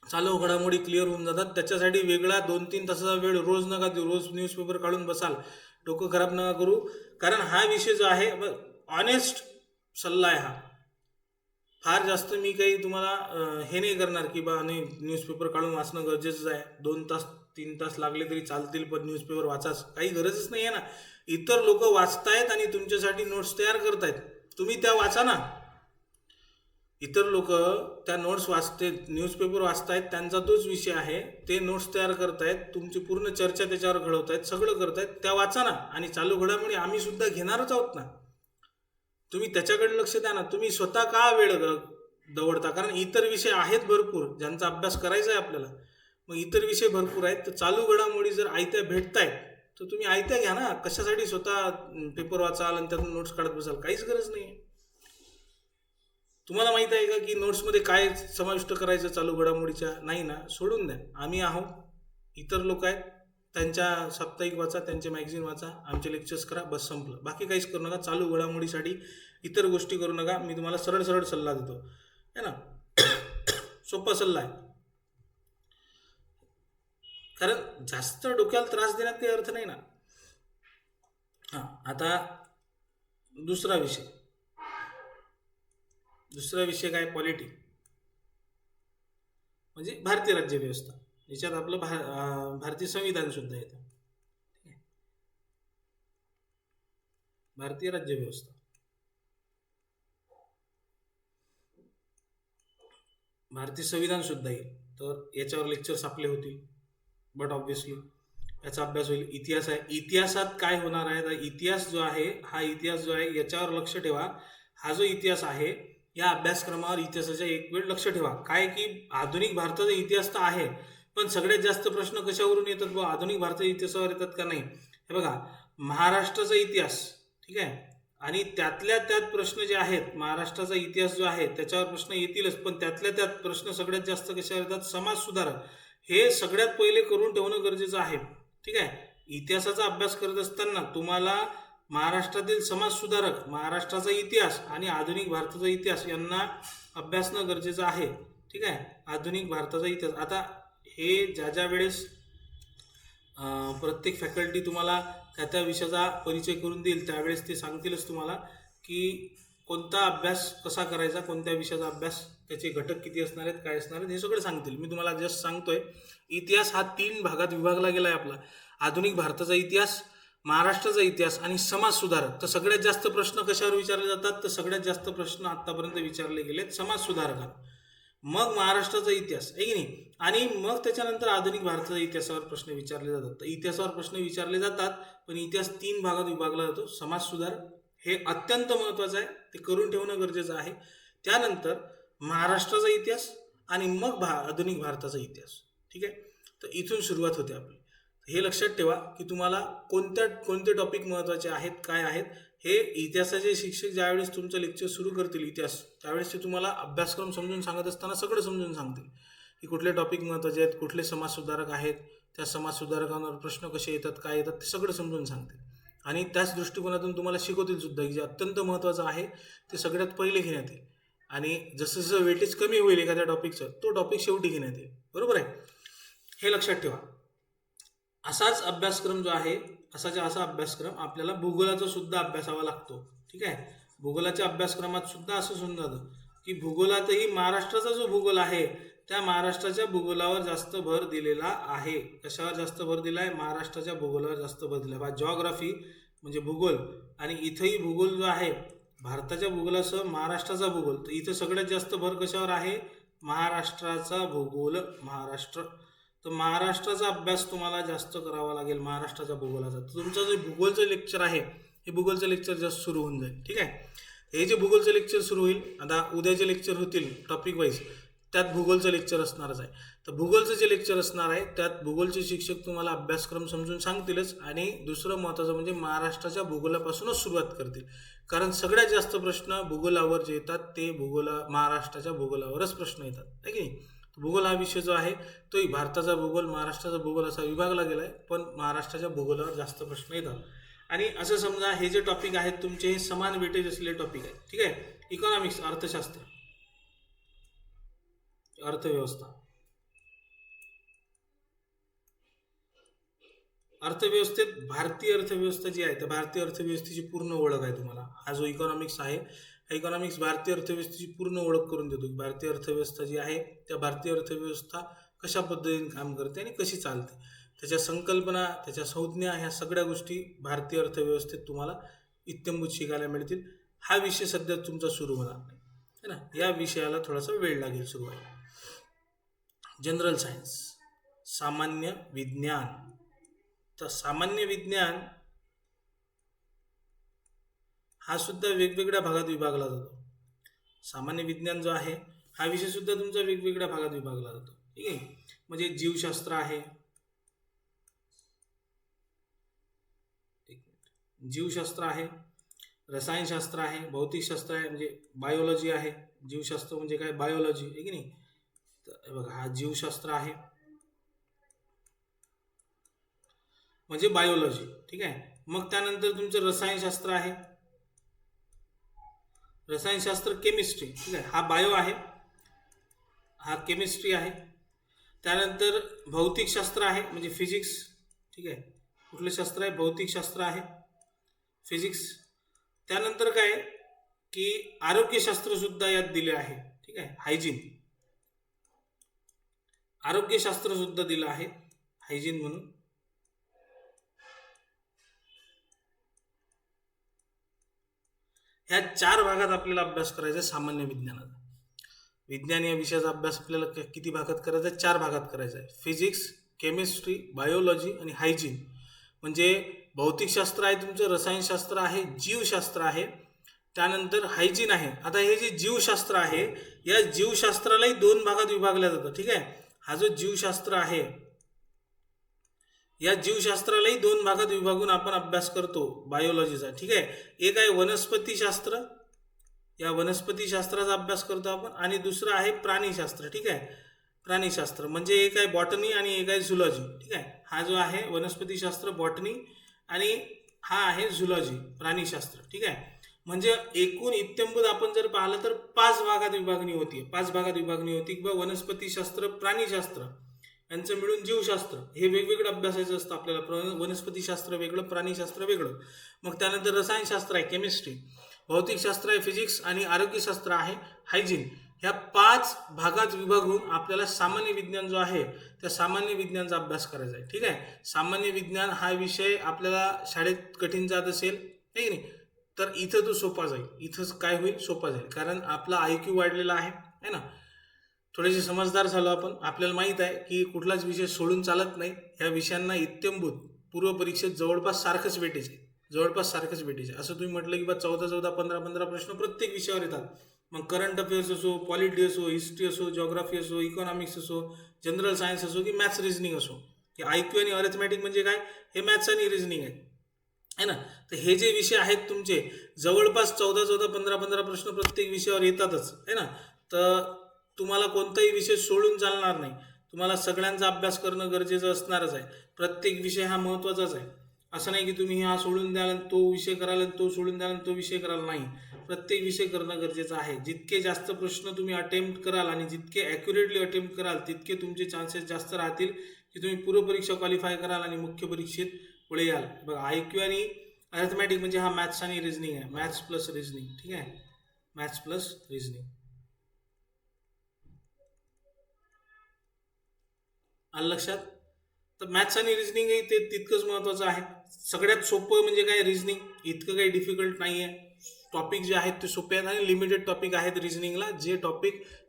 चालू घडामोडी क्लिअर होऊन जातात. त्याच्यासाठी वेगळा 2-3 तासाचा वेळ रोज नका देऊ. रोज न्यूजपेपर काढून बसाल, डोकं खराब नका करू. कारण हा विषय जो आहे ऑनेस्ट सल्ला आहे हा. फार जास्त मी काही तुम्हाला हे नाही करणार की बा नाही न्यूजपेपर काढून वाचणं गरजेचं आहे, 2 तास 3 तास लागले तरी चालतील पण न्यूजपेपर वाचाच, काही गरजच नाही आहे ना. इतर लोक वाचतायत आणि तुमच्यासाठी नोट्स तयार करतायत, तुम्ही त्या वाचा ना. इतर लोक त्या नोट्स वाचते, न्यूजपेपर वाचतायत, त्यांचा तोच विषय आहे, ते नोट्स तयार करतायत, तुमची पूर्ण चर्चा त्याच्यावर घडवतायत, सगळं करतायत, त्या वाचा ना. आणि चालू घडामोडी आम्ही सुद्धा घेणारच आहोत ना, तुम्ही त्याच्याकडे लक्ष द्या ना. तुम्ही स्वतः का वेळ दवडता? कारण इतर विषय आहेत भरपूर ज्यांचा अभ्यास करायचा आहे आपल्याला. मग इतर विषय भरपूर आहेत, तर चालू घडामोडी जर आयत्या भेटतायत तर तुम्ही आयत्या घ्या ना. कशासाठी स्वतः पेपर वाचाल आणि त्यातून नोट्स काढत बसाल? काहीच गरज नाही. तुम्हाला माहित आहे का की नोट्समध्ये काय समाविष्ट करायचं चालू घडामोडीच्या? नाही ना, सोडून द्या. आम्ही आहोत, इतर लोक आहेत, त्यांच्या साप्ताहिक वाचा, त्यांचे मॅगझिन वाचा, आमचे लेक्चर्स करा, बस संपलं. बाकी काहीच करू नका. चालू घडामोडीसाठी इतर गोष्टी करू नका. मी तुम्हाला सरळ सरळ सल्ला देतो है ना, सोपा सल्ला आहे. कारण जास्त डोक्याला त्रास देण्यात काही अर्थ नाही ना. हां, आता दुसरा विषय काय? पॉलिटी म्हणजे भारतीय राज्यव्यवस्था. याच्यात आपलं भारतीय संविधान सुद्धा येतं. भारतीय राज्यव्यवस्था, भारतीय संविधान सुद्धा येईल. तर याच्यावर लेक्चर्स आपले होतील, बट ऑब्व्हियसली याचा अभ्यास होईल. इतिहास आहे, इतिहासात काय होणार आहे? तर इतिहास जो आहे, हा इतिहास जो आहे याच्यावर लक्ष ठेवा. हा जो इतिहास आहे या अभ्यासक्रमावर इतिहासाच्या एक वेळ लक्ष ठेवा. काय की आधुनिक भारताचा इतिहास तर आहे, पण सगळ्यात जास्त प्रश्न कशावरून येतात बा? आधुनिक भारताच्या इतिहासावर येतात का? नाही. हे बघा, महाराष्ट्राचा इतिहास, ठीक आहे, आणि त्यातल्या त्यात प्रश्न जे आहेत, महाराष्ट्राचा इतिहास जो आहे त्याच्यावर प्रश्न येतीलच, पण त्यातल्या त्यात प्रश्न सगळ्यात जास्त कशावर येतात? समाज सुधारक. हे सगळ्यात पहिले करून ठेवणं गरजेचं आहे. ठीक आहे, इतिहासाचा अभ्यास करत असताना तुम्हाला महाराष्ट्रातील समाज सुधारक, महाराष्ट्राचा इतिहास आणि आधुनिक भारताचा इतिहास यांना अभ्यासणं गरजेचं आहे. ठीक आहे, आधुनिक भारताचा इतिहास. आता हे ज्या वेळेस प्रत्येक फॅकल्टी तुम्हाला त्या विषयाचा परिचय करून देईल, त्यावेळेस ते सांगतीलच तुम्हाला की कोणता अभ्यास कसा करायचा, कोणत्या विषयाचा अभ्यास, त्याचे घटक किती असणार आहेत, काय असणार आहेत, हे सगळं सांगतील. मी तुम्हाला जस्ट सांगतोय, इतिहास हा 3 भागात विभागला गेला आहे आपला. आधुनिक भारताचा इतिहास, महाराष्ट्राचा इतिहास आणि समाज सुधारक. तर सगळ्यात जास्त प्रश्न कशावर विचारले जातात? तर सगळ्यात जास्त प्रश्न आतापर्यंत विचारले गेलेत समाज सुधारकात, मग महाराष्ट्राचा इतिहास आहे की नाही, आणि मग त्याच्यानंतर आधुनिक भारताच्या इतिहासावर प्रश्न विचारले जातात. तर इतिहासावर प्रश्न विचारले जातात, पण इतिहास 3 भागात विभागला जातो. समाज सुधारक हे अत्यंत महत्त्वाचं आहे, ते करून ठेवणं गरजेचं आहे. त्यानंतर महाराष्ट्राचा इतिहास आणि मग आधुनिक भारताचा इतिहास. ठीक आहे, तर इथून सुरुवात होते आपली. हे लक्षात ठेवा की तुम्हाला कोणते टॉपिक महत्त्वाचे आहेत, काय आहेत, हे इतिहासाचे शिक्षक ज्यावेळेस तुमचं लेक्चर सुरू करतील इतिहास, त्यावेळेस ते तुम्हाला अभ्यासक्रम समजून सांगत असताना सगळं समजून सांगतील की कुठले टॉपिक महत्त्वाचे आहेत, कुठले समाजसुधारक आहेत, त्या समाजसुधारकांवर प्रश्न कसे येतात, काय येतात, ते सगळं समजून सांगतील. आणि त्याच दृष्टिकोनातून तुम्हाला शिकवतील सुद्धा की जे अत्यंत महत्त्वाचं आहे ते सगळ्यात पहिले घेण्यात येईल, आणि जसं जसं वेटेज कमी होईल एखाद्या टॉपिकचं, तो टॉपिक शेवटी घेण्यात येईल. बरोबर आहे, हे लक्षात ठेवा. असाच अभ्यासक्रम जो आहे, असा अभ्यासक्रम आपल्याला भूगोलाचा सुद्धा अभ्यासावा लागतो. ठीक आहे, भूगोलाच्या अभ्यासक्रमात सुद्धा असं होऊन जातं की भूगोलातही महाराष्ट्राचा जो भूगोल आहे त्या महाराष्ट्राच्या भूगोलावर जास्त भर दिलेला आहे. कशावर जास्त भर दिला आहे? महाराष्ट्राच्या भूगोलावर जास्त भर दिला आहे. जॉग्राफी म्हणजे भूगोल, आणि इथंही भूगोल जो आहे भारताच्या भूगोलासह महाराष्ट्राचा भूगोल, तर इथं सगळ्यात जास्त भर कशावर आहे? महाराष्ट्राचा भूगोल, महाराष्ट्र. तर महाराष्ट्राचा अभ्यास तुम्हाला जास्त करावा लागेल, महाराष्ट्राच्या भूगोलाचा. तुमचं जे भूगोलचं लेक्चर आहे हे भूगोलचं लेक्चर जास्त सुरू होऊन जाईल. ठीक आहे, हे जे भूगोलचं लेक्चर सुरू होईल, आता उद्याचे लेक्चर होतील टॉपिक वाईज, त्यात भूगोलचं लेक्चर असणारच आहे. तर भूगोलचं जे लेक्चर असणार आहे त्यात भूगोलचे शिक्षक तुम्हाला अभ्यासक्रम समजून सांगतीलच, आणि दुसरं महत्त्वाचं म्हणजे महाराष्ट्राच्या भूगोलापासूनच सुरुवात करतील. कारण सगळ्यात जास्त प्रश्न भूगोलावर जे येतात ते महाराष्ट्राच्या भूगोलावरच प्रश्न येतात, आहे की नाही. भूगोल हा विषय जो आहे तोही भारताचा भूगोल, महाराष्ट्राचा भूगोल असा विभागला गेला आहे, पण महाराष्ट्राच्या भूगोलावर जास्त प्रश्न येतात. आणि असं समजा हे जे टॉपिक आहेत तुमचे हे समान वेटेज असलेले टॉपिक आहेत. ठीक आहे. इकॉनॉमिक्स अर्थशास्त्र, अर्थव्यवस्था, अर्थव्यवस्थेत भारतीय अर्थव्यवस्था जी आहे त्या भारतीय अर्थव्यवस्थेची पूर्ण ओळख आहे तुम्हाला. हा जो इकॉनॉमिक्स आहे हा इकॉनॉमिक्स भारतीय अर्थव्यवस्थेची पूर्ण ओळख करून देतो की भारतीय अर्थव्यवस्था जी आहे त्या भारतीय अर्थव्यवस्था कशा पद्धतीने काम करते आणि कशी चालते, त्याच्या संकल्पना, त्याच्या संज्ञा, ह्या सगळ्या गोष्टी भारतीय अर्थव्यवस्थेत तुम्हाला इत्यंभूत शिकायला मिळतील. हा विषय सध्या तुमचा सुरू होणार नाही है ना, या विषयाला थोडासा वेळ लागेल सुरू व्हायला. जनरल सायन्स, सामान्य विज्ञान. तर सामान्य विज्ञान हा सुद्धा वेगवेगळ्या भागात विभागला जातो. सामान्य विज्ञान जो आहे हा विषय सुद्धा तुमचा वेगवेगळ्या भागात विभागला जातो. ठीक आहे. म्हणजे जीवशास्त्र आहे, जीवशास्त्र आहे, रसायनशास्त्र आहे, भौतिकशास्त्र आहे म्हणजे बायोलॉजी आहे. जीवशास्त्र म्हणजे काय, बायोलॉजी आहे की नाही. तर बघा हा जीवशास्त्र आहे म्हणजे बायोलॉजी. ठीक आहे. मग त्यानंतर तुमचं रसायनशास्त्र आहे, रसायनशास्त्र केमिस्ट्री. ठीक आहे, हा बायो आहे, हा केमिस्ट्री आहे. त्यानंतर भौतिकशास्त्र आहे म्हणजे फिजिक्स. ठीक आहे, कुठलं शास्त्र आहे, भौतिकशास्त्र आहे, फिजिक्स. त्यानंतर काय की आरोग्यशास्त्र सुद्धा यात दिले आहे. ठीक आहे, हायजीन, आरोग्यशास्त्र सुद्धा दिलं आहे हायजीन म्हणून. ह्या 4 भागात आपल्याला अभ्यास करायचा आहे सामान्य विज्ञानाचा. विज्ञान या विषयाचा अभ्यास आपल्याला किती भागात करायचा आहे, 4 भागात करायचा आहे. फिजिक्स, केमिस्ट्री, बायोलॉजी आणि हायजीन. म्हणजे भौतिकशास्त्र आहे तुमचं, रसायनशास्त्र आहे, जीवशास्त्र आहे, त्यानंतर हायजीन आहे. आता हे जे जीवशास्त्र आहे या जीवशास्त्रालाही 2 भागात विभागलं जातं. ठीक आहे, हा जो जीवशास्त्र आहे या जीवशास्त्रालाही 2 भागात विभागून आपण अभ्यास करतो बायोलॉजीचा. ठीक आहे, एक आहे वनस्पतीशास्त्र, या वनस्पतीशास्त्राचा अभ्यास करतो आपण, आणि दुसरं आहे प्राणीशास्त्र. ठीक आहे, प्राणीशास्त्र म्हणजे एक आहे बॉटनी आणि एक आहे झुलॉजी. ठीक आहे, हा जो आहे वनस्पतीशास्त्र बॉटनी आणि हा आहे झुलॉजी प्राणीशास्त्र. ठीक आहे, म्हणजे एकूण इत्यंभूत आपण जर पाहिलं तर 5 भागात विभागणी होती. 5 भागात विभागणी होती किंवा वनस्पतीशास्त्र, प्राणीशास्त्र यांचं मिळून जीवशास्त्र हे वेगवेगळं अभ्यासाचं असतं आपल्याला. वनस्पतीशास्त्र वेगळं, प्राणीशास्त्र वेगळं. मग त्यानंतर रसायनशास्त्र आहे, केमिस्ट्री, भौतिकशास्त्र आहे, फिजिक्स, आणि आरोग्यशास्त्र आहे, हायजीन. ह्या 5 भागात विभागून आपल्याला सामान्य विज्ञान जो आहे त्या सामान्य विज्ञानचा अभ्यास करायचा आहे. ठीक आहे, सामान्य विज्ञान हा विषय आपल्याला शाळेत कठीण जात असेल नाही की नाही, तर इथं तो सोपा जाईल. इथंच काय होईल, सोपा जाईल, कारण आपला IQ वाढलेला आहे ना. थोडेसे समजदार झालो आपण. आपल्याला माहीत आहे की कुठलाच विषय सोडून चालत नाही. ह्या विषयांना इत्यंभूत पूर्व परीक्षेत जवळपास सारखंच वेटेज आहे, जवळपास सारखंच वेटेज आहे. असं तुम्ही म्हटलं की बा 14 15 प्रश्न प्रत्येक विषयावर येतात. मग करंट अफेअर्स असो, पॉलिटी असो, हिस्ट्री असो, जॉग्राफी असो, इकॉनॉमिक्स असो, जनरल सायन्स असो की मॅथ्स रिझनिंग असो. की IQ आणि अरिथमॅटिक म्हणजे काय, हे मॅथ्स आणि रिझनिंग आहे ना. तर हे जे विषय आहेत तुमचे जवळपास 14 15 प्रश्न प्रत्येक विषयावर येतातच आहे ना. तर तुम्हाला कोणताही विषय सोडून चालणार नाही. तुम्हाला सगळ्यांचा अभ्यास करणं गरजेचं असणारच आहे. प्रत्येक विषय हा महत्त्वाचाच आहे. असं नाही की तुम्ही हा सोडून द्याल, तो विषय कराल, तो सोडून द्याल, तो विषय कराल, नाही. प्रत्येक विषय करणं गरजेचं आहे. जितके जास्त प्रश्न तुम्ही अटेम्प्ट कराल आणि जितके ॲक्युरेटली अटेम्प्ट कराल तितके तुमचे चान्सेस जास्त राहतील की तुम्ही पूर्वपरीक्षा क्वालिफाय कराल आणि मुख्य परीक्षेत पुढे याल. बघा IQ आणि अरिथमॅटिक म्हणजे हा मॅथ्स आणि रिझनिंग आहे, मॅथ्स प्लस रिझनिंग. ठीक आहे, मॅथ्स प्लस रिझनिंग. आलं लक्षात. तर मॅथ्स आणि रिझनिंगही ते तितकंच महत्त्वाचं आहे. सगळ्यात सोपं म्हणजे काय, रिझनिंग. इतकं काही डिफिकल्ट नाही आहे. टॉपिक जे आहेत ते सोपे आहेत आणि लिमिटेड टॉपिक आहेत रिझनिंगला, ज्या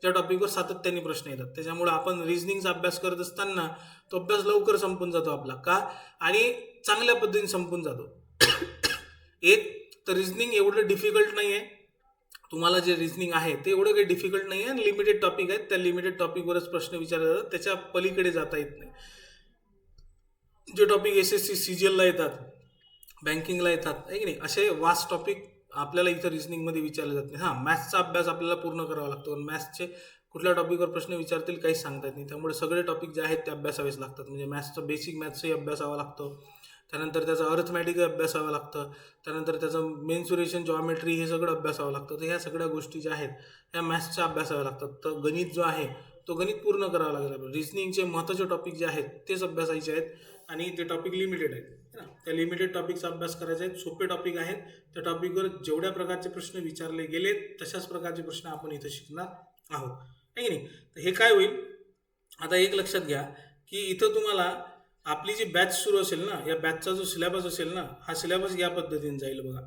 टॉपिकवर सातत्याने प्रश्न येतात. त्याच्यामुळे आपण रिझनिंगचा अभ्यास करत असताना तो अभ्यास लवकर संपून जातो आपला, का, आणि चांगल्या पद्धतीने संपून जातो. एक तर रिझनिंग एवढं डिफिकल्ट नाही आहे. तुम्हाला जे रिझनिंग आहे ते एवढं काही डिफिकल्ट नाही आहे आणि लिमिटेड टॉपिक आहेत. त्या लिमिटेड टॉपिकवरच प्रश्न विचारले जातात, त्याच्या पलीकडे जाता येत नाही. जे टॉपिक SSC CGL ला येतात, बँकिंगला येतात आहे की नाही, असे वास्ट टॉपिक आपल्याला इथं रिझनिंगमध्ये विचारले जात नाही. हां, मॅथ्सचा अभ्यास आपल्याला पूर्ण करावा लागतो. मॅथ्सचे कुठल्या टॉपिकवर प्रश्न विचारतील काहीच सांगता येत नाही. त्यामुळे सगळे टॉपिक जे आहेत ते अभ्यासावेच लागतात. म्हणजे मॅथ्सचं बेसिक मॅथ्सही अभ्यासावा लागतो, त्यानंतर त्याचं अर्थमॅटिक अभ्यासावं लागतं, त्यानंतर त्याचं मेन्सुरेशन, जॉमेट्री हे सगळं अभ्यासावं लागतं. तर ह्या सगळ्या गोष्टी ज्या आहेत ह्या मॅथ्सच्या अभ्यासाव्या लागतात. तर गणित जो आहे तो गणित पूर्ण करावा लागेल आपल्याला. रिझनिंगचे महत्त्वाचे टॉपिक जे आहेत तेच अभ्यासायचे आहेत आणि ते टॉपिक लिमिटेड आहेत, है ना. त्या लिमिटेड टॉपिकचा अभ्यास करायचा आहे. सोपे टॉपिक आहेत. त्या टॉपिकवर जेवढ्या प्रकारचे प्रश्न विचारले गेलेत तशाच प्रकारचे प्रश्न आपण इथं शिकणार आहोत, आहे की नाही. तर हे काय होईल, आता एक लक्षात घ्या की इथं तुम्हाला आपली जी बॅच सुरू असेल ना, या बॅचचा जो सिलेबस असेल ना, हा सिलेबस या पद्धतीने जाईल बघा.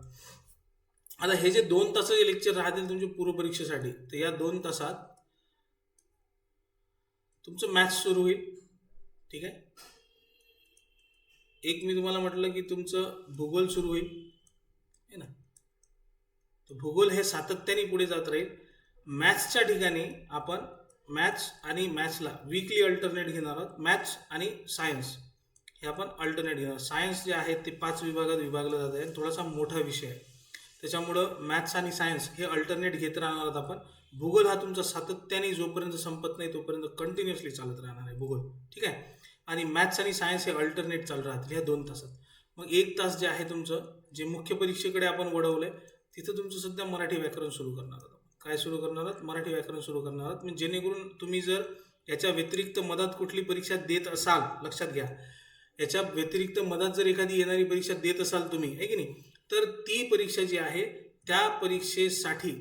आता हे जे 2 तासाचे लेक्चर राहतील तुमच्या पूर्वपरीक्षेसाठी, तर या 2 तासात तुमचं मॅथ्स सुरू होईल, ठीक आहे. एक मी तुम्हाला म्हटलं की तुमचं भूगोल सुरू होईल, है ना. तर भूगोल हे सातत्याने पुढे जात राहील. मॅथ्सच्या ठिकाणी आपण मॅथ्स आणि मॅथ्सला वीकली अल्टरनेट घेणार आहोत. मॅथ्स आणि सायन्स हे आपण अल्टरनेट घेणार. सायन्स जे आहे ते 5 विभागात विभागलं जात आहे, थोडासा मोठा विषय आहे, त्याच्यामुळं मॅथ्स आणि सायन्स हे अल्टरनेट घेत राहणार आहोत आपण. भूगोल हा तुमचा सातत्याने जोपर्यंत संपत नाही तोपर्यंत कंटिन्युअसली चालत राहणार आहे भूगोल, ठीक आहे. आणि मॅथ्स आणि सायन्स हे अल्टरनेट चालू राहतील ह्या 2 तासात. मग 1 तास जे आहे तुमचं, जे मुख्य परीक्षेकडे आपण वळवलंय, तिथं तुमचं सध्या मराठी व्याकरण सुरू करणार आहोत. काय सुरू करणार आहोत? मराठी व्याकरण सुरू करणार आहोत. म्हणजे जेणेकरून तुम्ही जर याच्या व्यतिरिक्त मधात कुठली परीक्षा देत असाल, लक्षात घ्या, याच्या व्यतिरिक्त मधात जर एखादी येणारी परीक्षा देत असाल तुम्ही, आहे की नाही, तर ती परीक्षा जी आहे त्या परीक्षेसाठी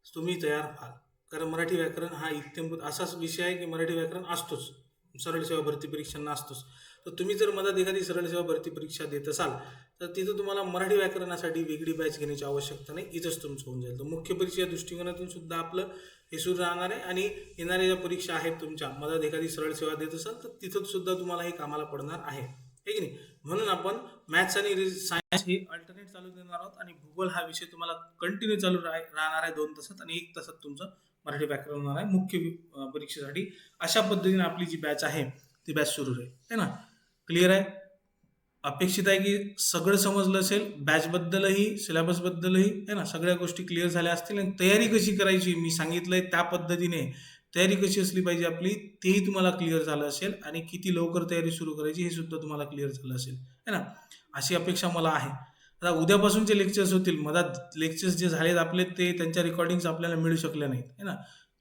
तुम्ही तयार व्हाल. कारण मराठी व्याकरण हा इत्यंभूत असाच विषय आहे की मराठी व्याकरण असतोच, सरळ सेवा भरती परीक्षांना असतोच. तर तुम्ही जर मधात एखादी सरळ सेवा भरती परीक्षा देत असाल तर तिथं तुम्हाला मराठी व्याकरणासाठी वेगळी बॅच घेण्याची आवश्यकता नाही, इथंच तुमचं होऊन जाईल. तर मुख्य परीक्षेच्या दृष्टिकोनातून सुद्धा आपलं हे सुरू राहणार आहे. आणि येणाऱ्या ज्या परीक्षा आहेत तुमच्या, मधात एखादी सरळ सेवा देत असाल तर तिथं सुद्धा तुम्हाला हे कामाला पडणार आहे, है की नाही. म्हणून आपण मॅथ्स आणि सायन्स हे अल्टरनेट चालू देणार आहोत आणि भूगोल हा विषय तुम्हाला कंटिन्यू चालू राहणार आहे 2 तासात आणि 1 तासात तुमचं मराठी व्याकरण होणार आहे मुख्य परीक्षेसाठी. अशा पद्धतीने आपली जी बॅच आहे ती बॅच सुरू राहील, है ना. क्लिअर आहे. अपेक्षित आहे की सगळं समजलं असेल, बॅचबद्दलही सिलेबसबद्दलही, है ना. सगळ्या गोष्टी क्लिअर झाल्या असतील आणि तयारी कशी करायची मी सांगितलंय त्या पद्धतीने तयारी कशी असली पाहिजे आपली तेही तुम्हाला क्लिअर झालं असेल आणि किती लवकर तयारी सुरू करायची हे सुद्धा तुम्हाला क्लिअर झालं असेल, है ना. अशी अपेक्षा मला आहे. आता उद्यापासूनचे लेक्चर्स होतील, मधात लेक्चर्स जे झालेत आपले ते त्यांच्या रेकॉर्डिंग्स आपल्याला मिळू शकल्या नाहीत, है ना.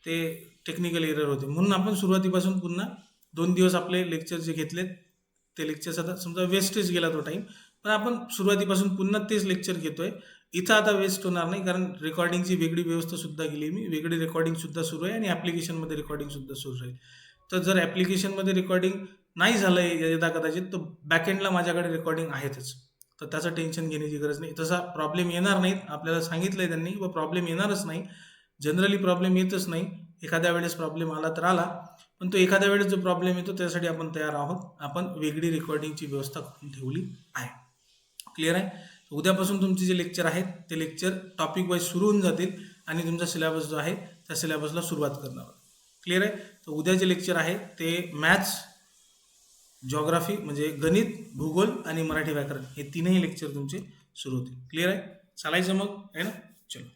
ते टेक्निकल एरर होते, म्हणून आपण सुरुवातीपासून पुन्हा 2 दिवस आपले लेक्चर जे घेतलेत ते लेक्चर्स आता समजा वेस्टेज गेला तो टाईम, पण आपण सुरुवातीपासून पुन्हा तेच लेक्चर घेतोय. इथं आता वेस्ट होणार नाही कारण रेकॉर्डिंगची वेगळी व्यवस्था सुद्धा केली मी, वेगळी रेकॉर्डिंग सुद्धा सुरू आहे आणि ॲप्लिकेशनमध्ये रेकॉर्डिंग सुद्धा सुरू राहील. तर जर ॲप्लिकेशनमध्ये रेकॉर्डिंग नाही झालं आहे यदा कदाचित, तर बॅकएंडला माझ्याकडे रेकॉर्डिंग आहेतच, तर त्याचं टेन्शन घेण्याची गरज नाही. तसा प्रॉब्लेम येणार नाहीत, आपल्याला सांगितलं आहे त्यांनी, व प्रॉब्लेम येणारच नाही. जनरली प्रॉब्लेम येतच नाही, एखाद्या वेळेस प्रॉब्लेम आला तर आला, पण तो एखाद्या वेळेस जो प्रॉब्लेम येतो त्यासाठी आपण तयार आहोत. आपण वेगळी रेकॉर्डिंगची व्यवस्था करून ठेवली आहे. क्लिअर आहे. उद्यापासून तुमचे जे लेक्चर आहेत ते लेक्चर टॉपिक वाईज सुरू होऊन जातील आणि तुमचा सिलेबस जो आहे त्या सिलेबसला सुरुवात करणार आहोत. क्लिअर आहे. तर उद्या जे लेक्चर आहे ते मॅथ्स, जॉग्राफी म्हणजे गणित, भूगोल आणि मराठी व्याकरण हे 3ही लेक्चर तुमचे सुरू होतील. क्लिअर आहे. चालायचं मग, आहे ना. चलो.